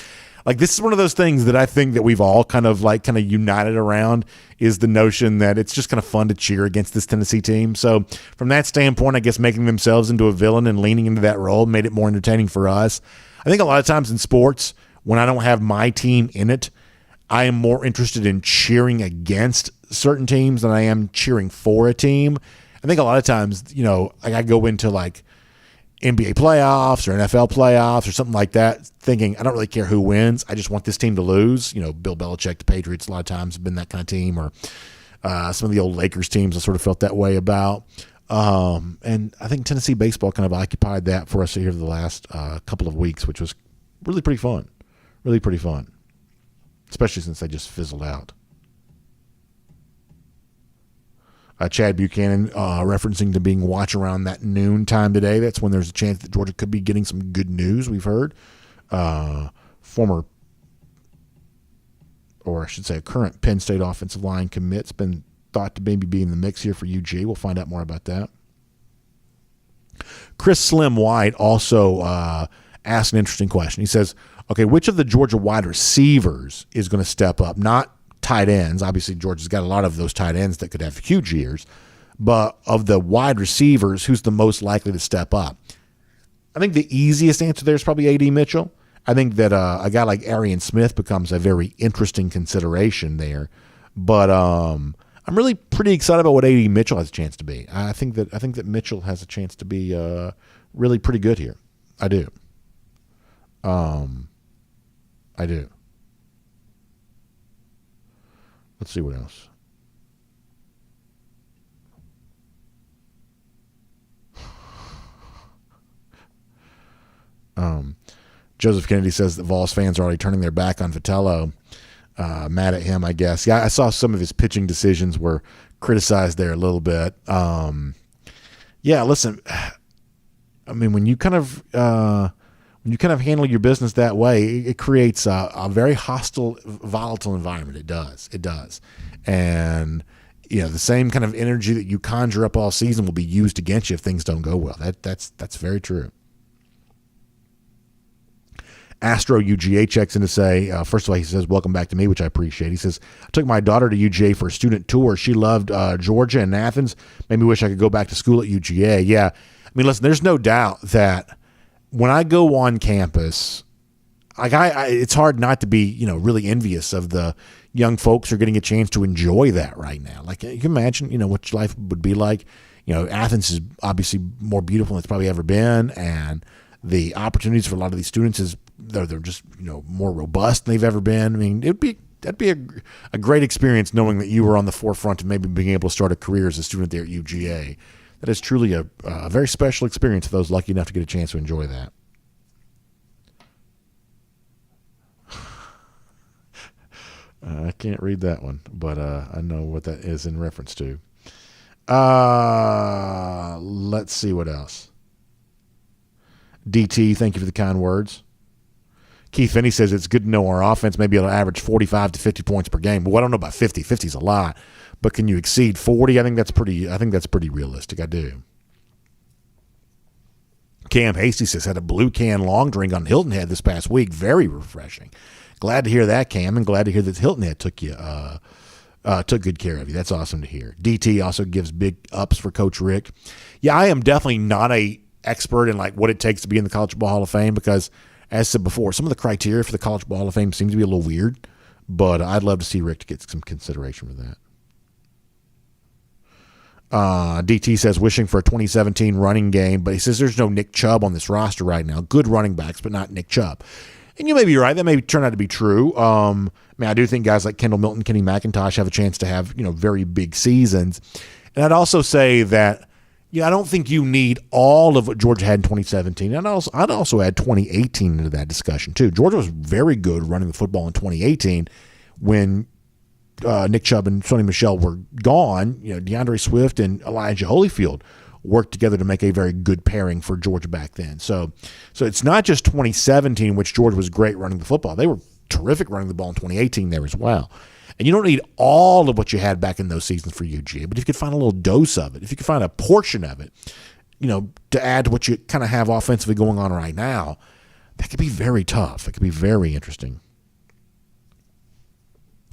This is one of those things that I think that we've all kind of united around, is the notion that it's just kind of fun to cheer against this Tennessee team. So from that standpoint, I guess making themselves into a villain and leaning into that role made it more entertaining for us. I think a lot of times in sports, when I don't have my team in it, I am more interested in cheering against certain teams than I am cheering for a team. I think a lot of times, I go into NBA playoffs or NFL playoffs or something like that, thinking I don't really care who wins. I just want this team to lose. Bill Belichick, the Patriots, a lot of times have been that kind of team, or some of the old Lakers teams I sort of felt that way about. And I think Tennessee baseball kind of occupied that for us here the last couple of weeks, which was really pretty fun. Really pretty fun, especially since they just fizzled out. Chad Buchanan referencing to being watch around that noon time today. That's when there's a chance that Georgia could be getting some good news, we've heard. Former, or I should say a current Penn State offensive line commit's been thought to maybe be in the mix here for UGA. We'll find out more about that. Chris Slim White also asked an interesting question. He says, okay, which of the Georgia wide receivers is going to step up? Not tight ends. Obviously, Georgia's got a lot of those tight ends that could have huge years. But of the wide receivers, who's the most likely to step up? I think the easiest answer there is probably A.D. Mitchell. I think that a guy like Arian Smith becomes a very interesting consideration there. But I'm really pretty excited about what A.D. Mitchell has a chance to be. I think that Mitchell has a chance to be really pretty good here. I do. I do. Let's see what else. Joseph Kennedy says that Vols fans are already turning their back on Vitello. Mad at him, I guess. Yeah, I saw some of his pitching decisions were criticized there a little bit. Yeah, listen. I mean, when you kind of handle your business that way, it creates a very hostile, volatile environment. It does. And the same kind of energy that you conjure up all season will be used against you if things don't go well. That's very true. Astro UGA checks in to say, first of all, he says, welcome back to me, which I appreciate. He says, I took my daughter to UGA for a student tour. She loved Georgia and Athens. Made me wish I could go back to school at UGA. Yeah. I mean, listen, there's no doubt that when I go on campus, like it's hard not to be, really envious of the young folks who are getting a chance to enjoy that right now. Like, you can imagine, what your life would be like. Athens is obviously more beautiful than it's probably ever been, and the opportunities for a lot of these students they're just more robust than they've ever been. I mean, that'd be a great experience knowing that you were on the forefront of maybe being able to start a career as a student there at UGA. That is truly a very special experience for those lucky enough to get a chance to enjoy that. I can't read that one, but I know what that is in reference to. Let's see what else. DT, thank you for the kind words. Keith Finney says it's good to know our offense may be able to average 45 to 50 points per game. Well, I don't know about 50. 50 is a lot. But can you exceed 40? I think that's pretty realistic. I do. Cam Hasty says had a blue can long drink on Hilton Head this past week. Very refreshing. Glad to hear that, Cam, and glad to hear that Hilton Head took good care of you. That's awesome to hear. DT also gives big ups for Coach Richt. Yeah, I am definitely not a expert in like what it takes to be in the College Football Hall of Fame because, as said before, some of the criteria for the College Football Hall of Fame seem to be a little weird, but I'd love to see Richt get some consideration for that. DT says wishing for a 2017 running game, but he says there's no Nick Chubb on this roster right now. Good running backs, but not Nick Chubb. And you may be right. That may turn out to be true. I do think guys like Kendall Milton, Kenny McIntosh have a chance to have, very big seasons. And I'd also say that, I don't think you need all of what Georgia had in 2017. And I'd also add 2018 into that discussion too. Georgia was very good running the football in 2018 when Nick Chubb and Sonny Michel were gone. DeAndre Swift and Elijah Holyfield worked together to make a very good pairing for Georgia back then. So it's not just 2017, which Georgia was great running the football. They were terrific running the ball in 2018 there as well. And you don't need all of what you had back in those seasons for UGA, but if you could find a little dose of it, if you could find a portion of it, to add to what you kind of have offensively going on right now, that could be very tough. That could be very interesting.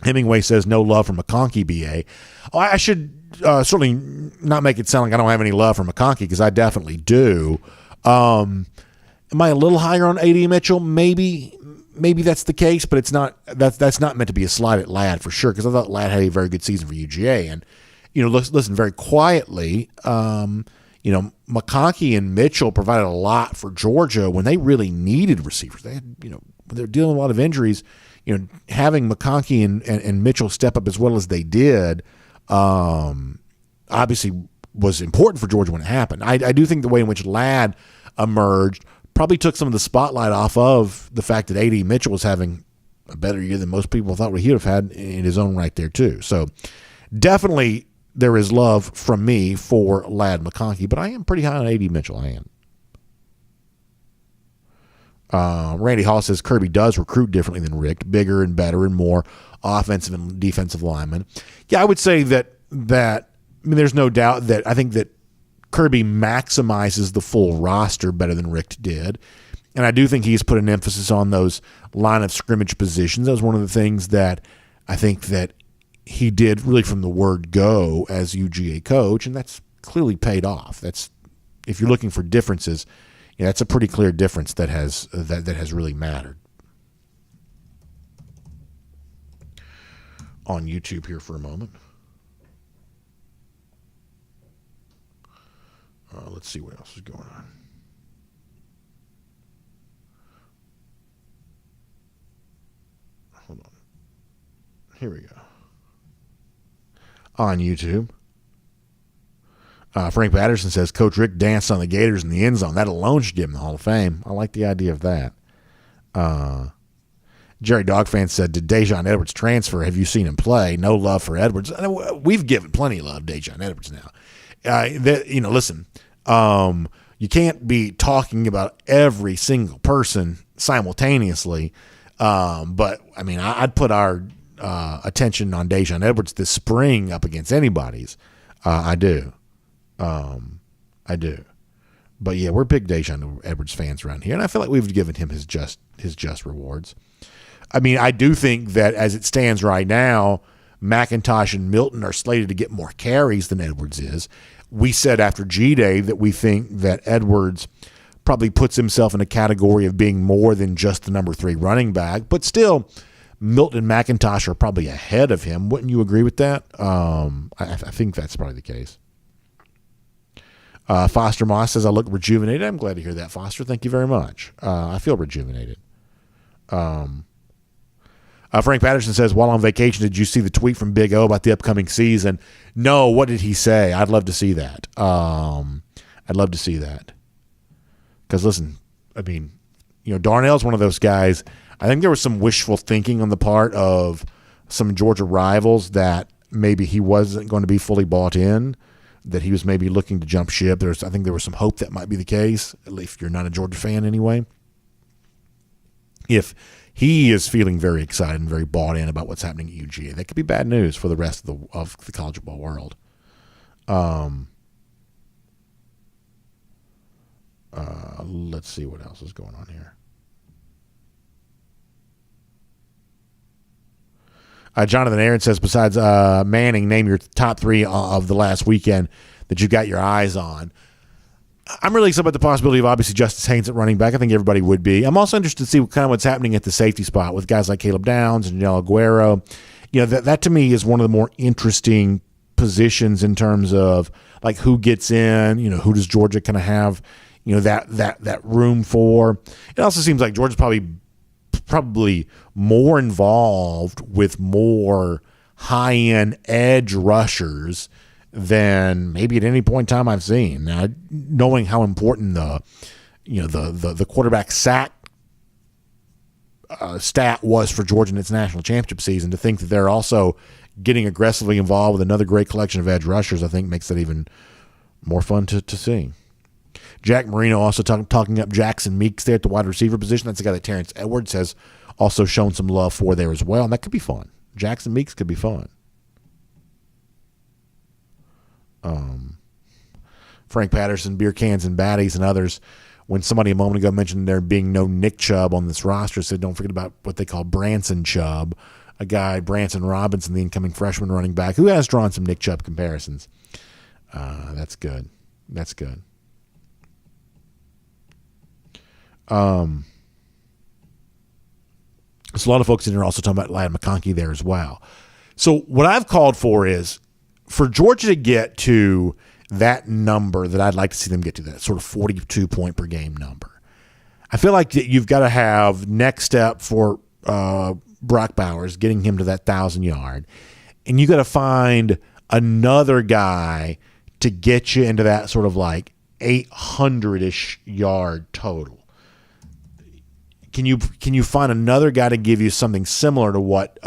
Hemingway says no love for McConkey, BA. Oh, I should certainly not make it sound like I don't have any love for McConkey because I definitely do. Am I a little higher on A.D. Mitchell? Maybe that's the case, but it's not. That's not meant to be a slight at Ladd for sure because I thought Ladd had a very good season for UGA. And listen very quietly. McConkey and Mitchell provided a lot for Georgia when they really needed receivers. They had when they're dealing with a lot of injuries. Having McConkey and Mitchell step up as well as they did, obviously was important for Georgia when it happened. I do think the way in which Ladd emerged probably took some of the spotlight off of the fact that A.D. Mitchell was having a better year than most people thought he would have had in his own right there too. So definitely there is love from me for Ladd McConkey, but I am pretty high on A.D. Mitchell. I am. Randy Hall says Kirby does recruit differently than Richt, bigger and better and more offensive and defensive linemen. Yeah, I would say that there's no doubt that I think that Kirby maximizes the full roster better than Richt did. And I do think he's put an emphasis on those line of scrimmage positions. That was one of the things that I think that he did really from the word go as UGA coach, and that's clearly paid off. That's, if you're looking for differences, that's a pretty clear difference that has really mattered. On YouTube here for a moment. Let's see what else is going on. Hold on. Here we go. On YouTube. Frank Patterson says, Coach Richt danced on the Gators in the end zone. That alone should give him the Hall of Fame. I like the idea of that. Jerry Dogfan said, did Dajon Edwards transfer? Have you seen him play? No love for Edwards. We've given plenty of love to Dajon Edwards now. Listen, you can't be talking about every single person simultaneously. But, I mean, I'd put our attention on Dajon Edwards this spring up against anybody's. I do. But, yeah, we're big Dajon Edwards fans around here, and I feel like we've given him his just rewards. I mean, I do think that as it stands right now, McIntosh and Milton are slated to get more carries than Edwards is. We said after G-Day that we think that Edwards probably puts himself in a category of being more than just the number 3 running back, but still Milton and McIntosh are probably ahead of him. Wouldn't you agree with that? I think that's probably the case. Foster Moss says, I look rejuvenated. I'm glad to hear that, Foster. Thank you very much. I feel rejuvenated. Frank Patterson says, while on vacation, did you see the tweet from Big O about the upcoming season? No. What did he say? I'd love to see that. Because, listen, I mean, Darnell's one of those guys. I think there was some wishful thinking on the part of some Georgia rivals that maybe he wasn't going to be fully bought in, that he was maybe looking to jump ship. I think there was some hope that might be the case, at least if you're not a Georgia fan anyway. If he is feeling very excited and very bought in about what's happening at UGA, that could be bad news for the rest of the college football world. Let's see what else is going on here. Jonathan Aaron says, besides Manning, name your top 3 of the last weekend that you got your eyes on. I'm really excited about the possibility of obviously Justice Haynes at running back. I think everybody would be. I'm also interested to see what's happening at the safety spot with guys like Caleb Downs and Janelle Aguero. That to me is one of the more interesting positions in terms of like who gets in, who does Georgia kind of have, that room for. It also seems like Georgia's probably more involved with more high-end edge rushers than maybe at any point in time I've seen. Now, knowing how important the quarterback sack stat was for Georgia in its national championship season, to think that they're also getting aggressively involved with another great collection of edge rushers, I think makes it even more fun to see. Jack Marino also talking up Jackson Meeks there at the wide receiver position. That's the guy that Terrence Edwards has also shown some love for there as well, and that could be fun. Jackson Meeks could be fun. Frank Patterson, beer cans and baddies and others, when somebody a moment ago mentioned there being no Nick Chubb on this roster, said don't forget about what they call Branson Chubb, a guy, Branson Robinson, the incoming freshman running back, who has drawn some Nick Chubb comparisons. That's good. That's good. So a lot of folks in here also talking about Ladd McConkey there as well. So what I've called for is for Georgia to get to that number that I'd like to see them get to, that sort of 42 point per game number. I feel like that you've got to have next step for Brock Bowers, getting him to that 1,000 yard, and you got to find another guy to get you into that sort of like 800-ish yard total. Can you find another guy to give you something similar to what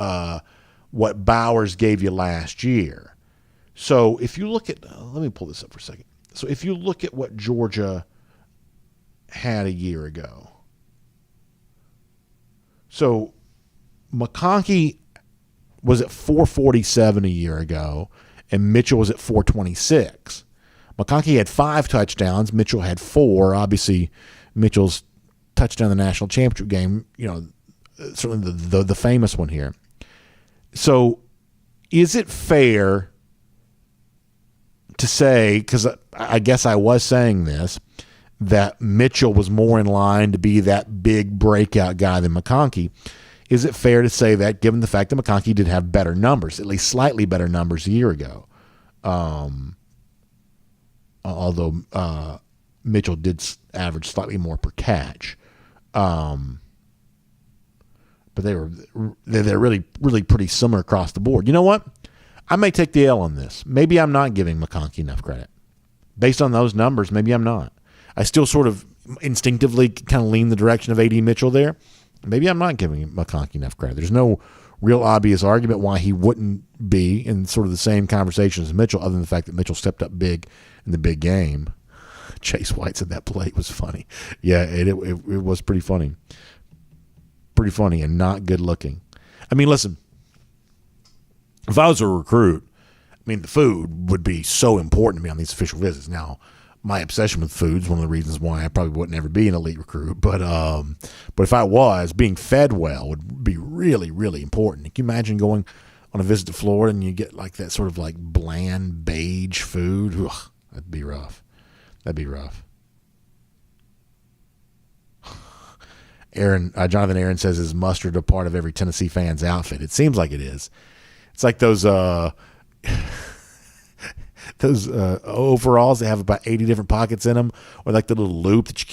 Bowers gave you last year? So if you look at, let me pull this up for a second. So if you look at what Georgia had a year ago, so McConkey was at 447 a year ago, and Mitchell was at 426. McConkey had 5 touchdowns. Mitchell had 4. Obviously, Mitchell's touchdown in the national championship game, certainly the famous one here. So is it fair to say, because I guess I was saying this, that Mitchell was more in line to be that big breakout guy than McConkey? Is it fair to say that, given the fact that McConkey did have better numbers, at least slightly better numbers a year ago? Although Mitchell did average slightly more per catch. But they're really, really pretty similar across the board. You know what? I may take the L on this. Maybe I'm not giving McConkey enough credit. Based on those numbers, maybe I'm not. I still sort of instinctively kind of lean the direction of A.D. Mitchell there. Maybe I'm not giving McConkey enough credit. There's no real obvious argument why he wouldn't be in sort of the same conversation as Mitchell, other than the fact that Mitchell stepped up big in the big game. Chase White said that play was funny. Yeah, it was pretty funny. Pretty funny and not good looking. I mean, listen, if I was a recruit, the food would be so important to me on these official visits. Now, my obsession with food is one of the reasons why I probably wouldn't ever be an elite recruit. But if I was, being fed well would be really, really important. Can you imagine going on a visit to Florida and you get like that sort of like bland beige food? Ugh, that'd be rough. That'd be rough. Jonathan Aaron says, is mustard a part of every Tennessee fan's outfit? It seems like it is. It's like those overalls that have about 80 different pockets in them, or like the little loop that you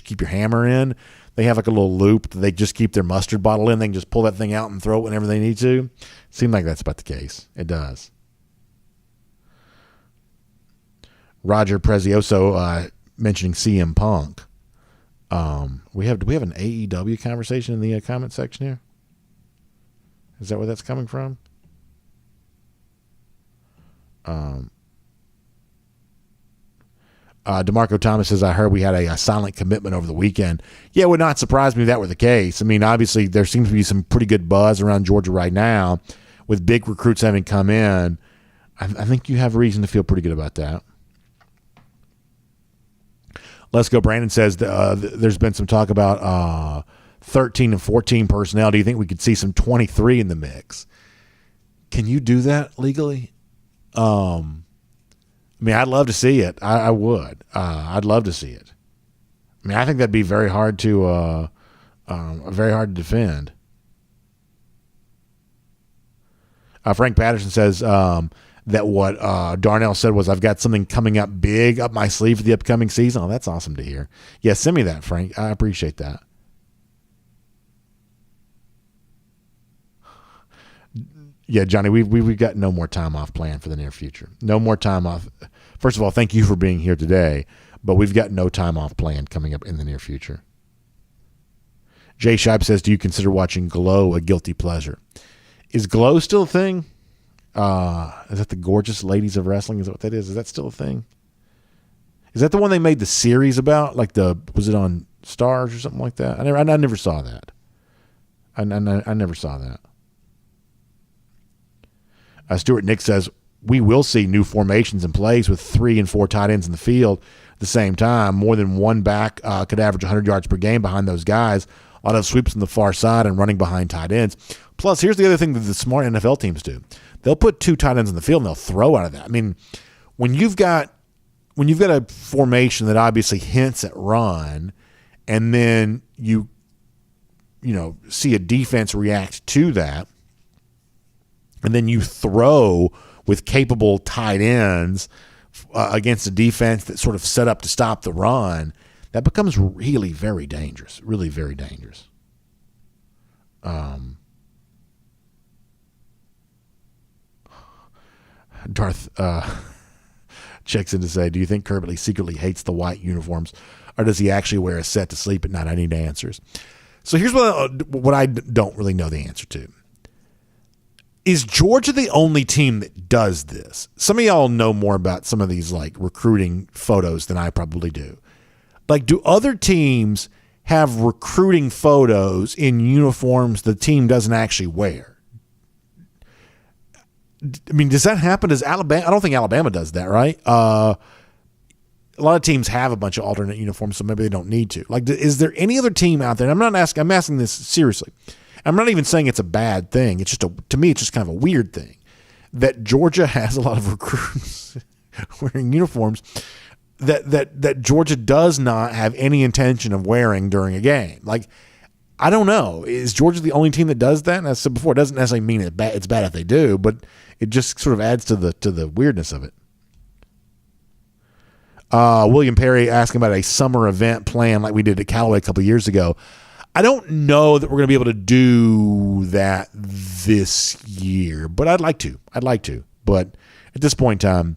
keep your hammer in. They have like a little loop that they just keep their mustard bottle in. They can just pull that thing out and throw it whenever they need to. Seems like that's about the case. It does. Roger Prezioso mentioning CM Punk. Do we have an AEW conversation in the comment section here? Is that where that's coming from? DeMarco Thomas says, I heard we had a silent commitment over the weekend. Yeah, it would not surprise me if that were the case. Obviously, there seems to be some pretty good buzz around Georgia right now with big recruits having come in. I think you have reason to feel pretty good about that. Let's go. Brandon says there's been some talk about 13 and 14 personnel. Do you think we could see some 23 in the mix? Can you do that legally? I'd love to see it. I would. I'd love to see it. I think that'd be very hard to defend. Frank Patterson says that what Darnell said was, I've got something coming up big up my sleeve for the upcoming season. Oh, that's awesome to hear. Yeah, send me that, Frank. I appreciate that. Yeah, Johnny, we've got no more time off planned for the near future. No more time off. First of all, thank you for being here today, but we've got no time off planned coming up in the near future. Jay Scheib says, do you consider watching Glow a guilty pleasure? Is Glow still a thing? Is that the Gorgeous Ladies of Wrestling? Is that what that is? Is that still a thing? Is that the one they made the series about? Was it on Stars or something like that? I never saw that. I never saw that. Stuart Nick says, we will see new formations and plays with 3 and 4 tight ends in the field at the same time. More than one back could average 100 yards per game behind those guys. A lot of sweeps on the far side and running behind tight ends. Plus, here's the other thing that the smart NFL teams do. They'll put 2 tight ends in the field and they'll throw out of that. When you've got a formation that obviously hints at run, and then you see a defense react to that, and then you throw with capable tight ends against a defense that's sort of set up to stop the run, that becomes really very dangerous. Really very dangerous. Darth checks in to say, do you think Kirby secretly hates the white uniforms, or does he actually wear a set to sleep at night? I need answers. So here's what I don't really know the answer to. Is Georgia the only team that does this? Some of y'all know more about some of these recruiting photos than I probably do. Do other teams have recruiting photos in uniforms the team doesn't actually wear? I mean, does that happen? Does Alabama? I don't think Alabama does that, right? A lot of teams have a bunch of alternate uniforms, so maybe they don't need to. Like, is there any other team out there? And I'm asking this seriously. I'm not even saying it's a bad thing. It's just to me, it's just kind of a weird thing that Georgia has a lot of recruits wearing uniforms that Georgia does not have any intention of wearing during a game. Like, I don't know. Is Georgia the only team that does that? And as I said before, it doesn't necessarily mean it's bad if they do, but it just sort of adds to the weirdness of it. William Perry asking about a summer event plan like we did at Callaway a couple of years ago. I don't know that we're going to be able to do that this year, but I'd like to. But at this point in time,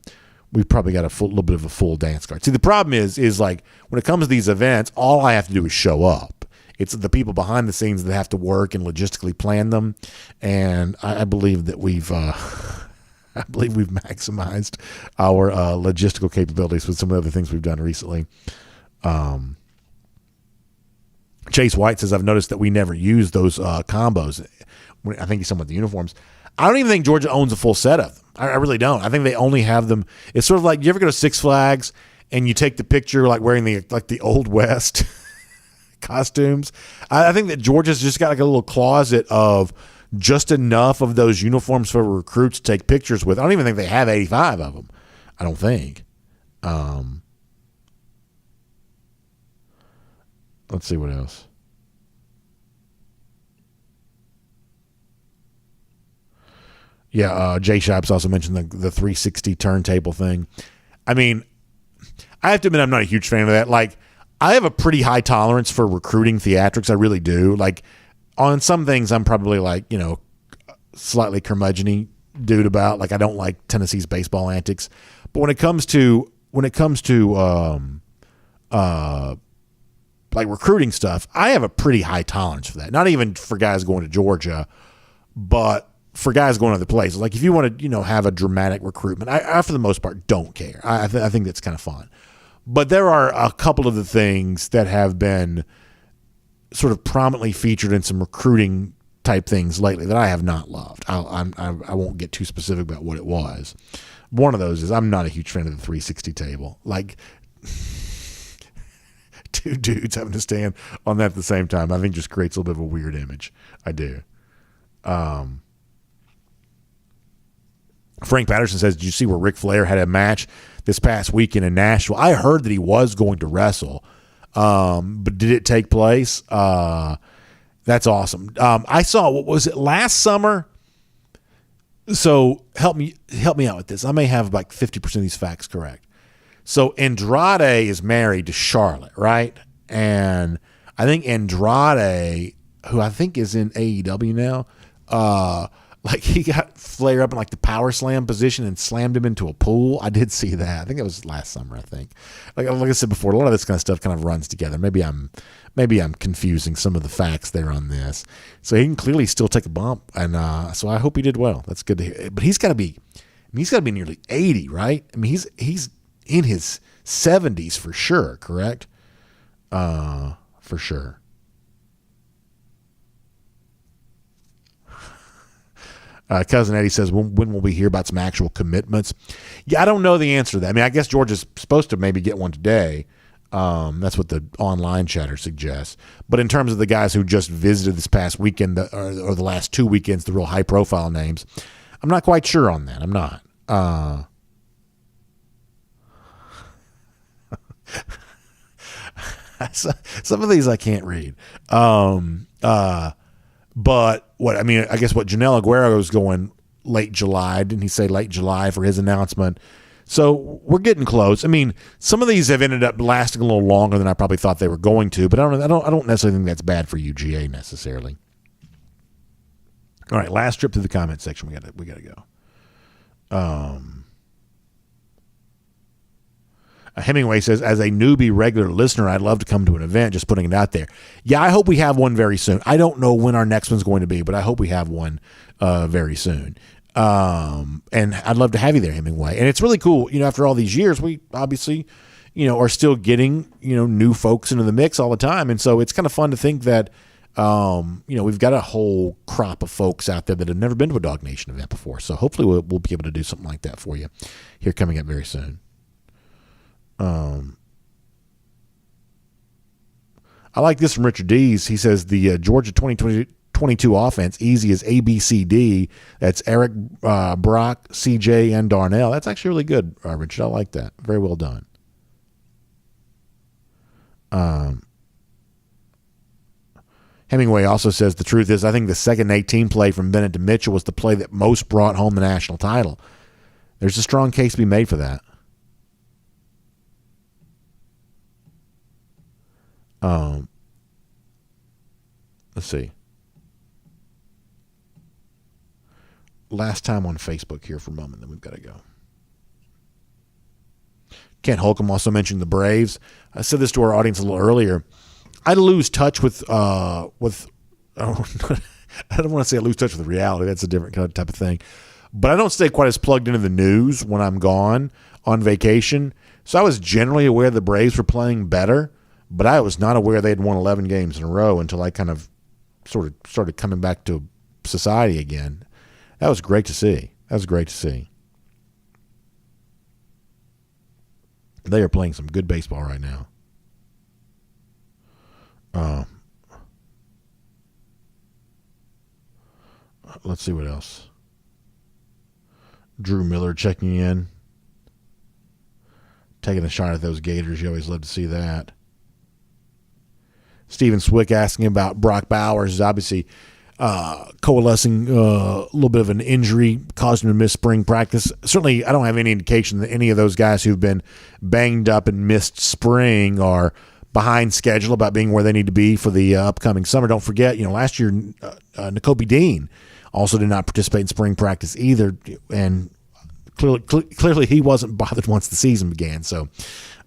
we've probably got a little bit of a full dance card. See, the problem is like when it comes to these events, all I have to do is show up. It's the people behind the scenes that have to work and logistically plan them. And I believe that we've maximized our logistical capabilities with some of the other things we've done recently. Chase White says, I've noticed that we never use those combos. I think he's talking about the uniforms. I don't even think Georgia owns a full set of them. I really don't. I think they only have them. It's sort of like, you ever go to Six Flags and you take the picture like wearing the Old West costumes? I think that Georgia's just got like a little closet of just enough of those uniforms for recruits to take pictures with. I don't even think they have 85 of them. I don't think. Let's see what else. Yeah, Jay Shipes also mentioned the 360 turntable thing. I mean, I have to admit I'm not a huge fan of that. Like, I have a pretty high tolerance for recruiting theatrics. I really do. Like, on some things, I'm probably like, slightly curmudgeon-y dude about. Like, I don't like Tennessee's baseball antics. But when it comes to like recruiting stuff, I have a pretty high tolerance for that. Not even for guys going to Georgia, but for guys going other places. Like if you want to, have a dramatic recruitment, I for the most part don't care. I think that's kind of fun. But there are a couple of the things that have been sort of prominently featured in some recruiting type things lately that I have not loved. I won't get too specific about what it was. One of those is I'm not a huge fan of the 360 table. Like two dudes having to stand on that at the same time, I think just creates a little bit of a weird image. I do. Frank Patterson says, did you see where Ric Flair had a match this past weekend in Nashville? I heard that he was going to wrestle, but did it take place? That's awesome. I saw, what was it, last summer? So help me out with this. I may have like 50% of these facts correct. So Andrade is married to Charlotte, right? And I think Andrade, who I think is in AEW now, like he got Flair up in like the power slam position and slammed him into a pool. I did see that. I think it was last summer, I think. Like I said before, a lot of this kind of stuff kind of runs together. Maybe I'm confusing some of the facts there on this. So he can clearly still take a bump, and so I hope he did well. That's good to hear. But he's got to be nearly 80, right? I mean, he's in his 70s for sure, correct? For sure. Cousin Eddie says, when will we hear about some actual commitments? Yeah, I don't know the answer to that. I mean, I guess Georgia's supposed to maybe get one today. That's what the online chatter suggests. But in terms of the guys who just visited this past weekend or the last 2 weekends, the real high-profile names, I'm not quite sure on that. I'm not. Some of these I can't read. But I guess what Janelle Aguero is going late July. Didn't he say late July for his announcement? So we're getting close. I mean, some of these have ended up lasting a little longer than I probably thought they were going to, but I don't necessarily think that's bad for UGA necessarily. All right, last trip to the comment section. We got to go. Hemingway says, as a newbie regular listener, I'd love to come to an event, just putting it out there. Yeah, I hope we have one very soon. I don't know when our next one's going to be, but I hope we have one very soon. And I'd love to have you there, Hemingway. And it's really cool, after all these years, we obviously, are still getting, new folks into the mix all the time. And so it's kind of fun to think that We've got a whole crop of folks out there that have never been to a DawgNation event before. So hopefully we'll be able to do something like that for you here coming up very soon. I like this from Richard Dees. He says the Georgia 2022 offense, easy as ABCD. That's Eric, Brock, CJ, and Darnell. That's actually really good, Richard. I like that. Very well done. Hemingway also says the truth is I think the second 18 play from Bennett to Mitchell was the play that most brought home the national title. There's a strong case to be made for that. Let's see. Last time on Facebook here for a moment, then we've got to go. Kent Holcomb also mentioned the Braves. I said this to our audience a little earlier. I lose touch with I don't want to say I lose touch with reality. That's a different kind of type of thing. But I don't stay quite as plugged into the news when I'm gone on vacation. So I was generally aware the Braves were playing better, but I was not aware they had won 11 games in a row until I kind of sort of started coming back to society again. That was great to see. They are playing some good baseball right now. Let's see what else. Drew Miller checking in. Taking a shot at those Gators. You always love to see that. Steven Swick asking about Brock Bowers is obviously coalescing a little bit of an injury, caused him to miss spring practice. Certainly, I don't have any indication that any of those guys who've been banged up and missed spring are behind schedule about being where they need to be for the upcoming summer. Don't forget, last year, Nakobe Dean also did not participate in spring practice either, and clearly he wasn't bothered once the season began. So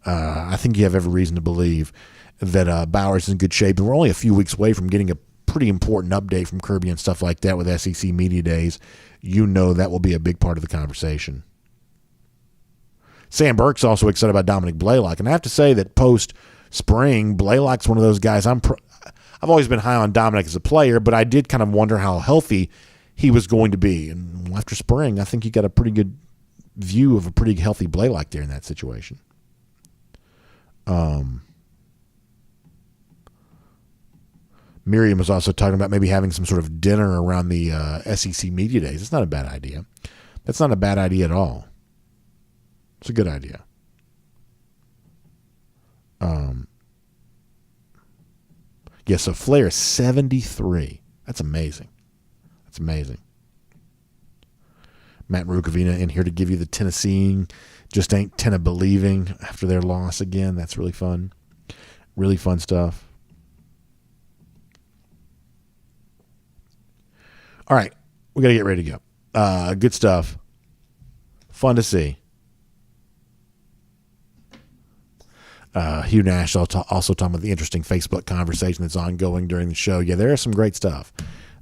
I think you have every reason to believe that Bowers is in good shape. And we're only a few weeks away from getting a pretty important update from Kirby and stuff like that with SEC Media Days. That will be a big part of the conversation. Sam Burke's also excited about Dominic Blaylock. And I have to say that post-spring, Blaylock's one of those guys. I've always been high on Dominic as a player, but I did kind of wonder how healthy he was going to be. And after spring, I think you got a pretty good view of a pretty healthy Blaylock there in that situation. Miriam was also talking about maybe having some sort of dinner around the SEC Media Days. It's not a bad idea. That's not a bad idea at all. It's a good idea. So Flair is 73. That's amazing. Matt Rukavina in here to give you the Tennesseeing. Just ain't tenna believing after their loss again. That's really fun. Really fun stuff. All right. We got to get ready to go. Good stuff. Fun to see. Hugh Nash also talking about the interesting Facebook conversation that's ongoing during the show. Yeah, there is some great stuff.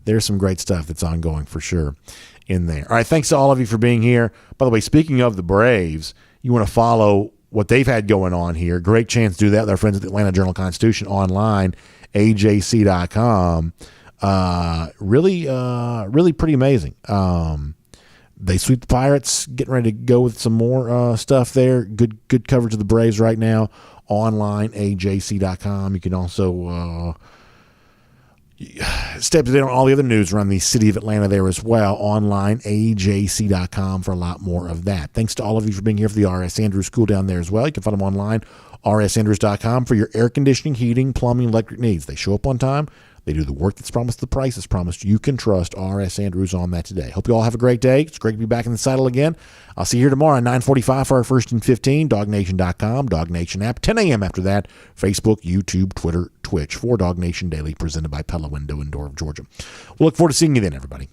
There's some great stuff that's ongoing for sure in there. All right, thanks to all of you for being here. By the way, speaking of the Braves, you want to follow what they've had going on here. Great chance to do that with our friends at the Atlanta Journal-Constitution online, ajc.com. Really pretty amazing. They sweep the Pirates, getting ready to go with some more stuff there. Good coverage of the Braves right now. Online, ajc.com. You can also stay up to date on all the other news around the city of Atlanta there as well. Online, ajc.com for a lot more of that. Thanks to all of you for being here for the R.S. Andrews School down there as well. You can find them online, rsandrews.com, for your air conditioning, heating, plumbing, electric needs. They show up on time. They do the work that's promised, the price is promised. You can trust R.S. Andrews on that today. Hope you all have a great day. It's great to be back in the saddle again. I'll see you here tomorrow at 9:45 for our First and 15. DawgNation.com, DawgNation app. 10 a.m. after that. Facebook, YouTube, Twitter, Twitch. For DawgNation Daily, presented by Pella Window and Door of Georgia. We'll look forward to seeing you then, everybody.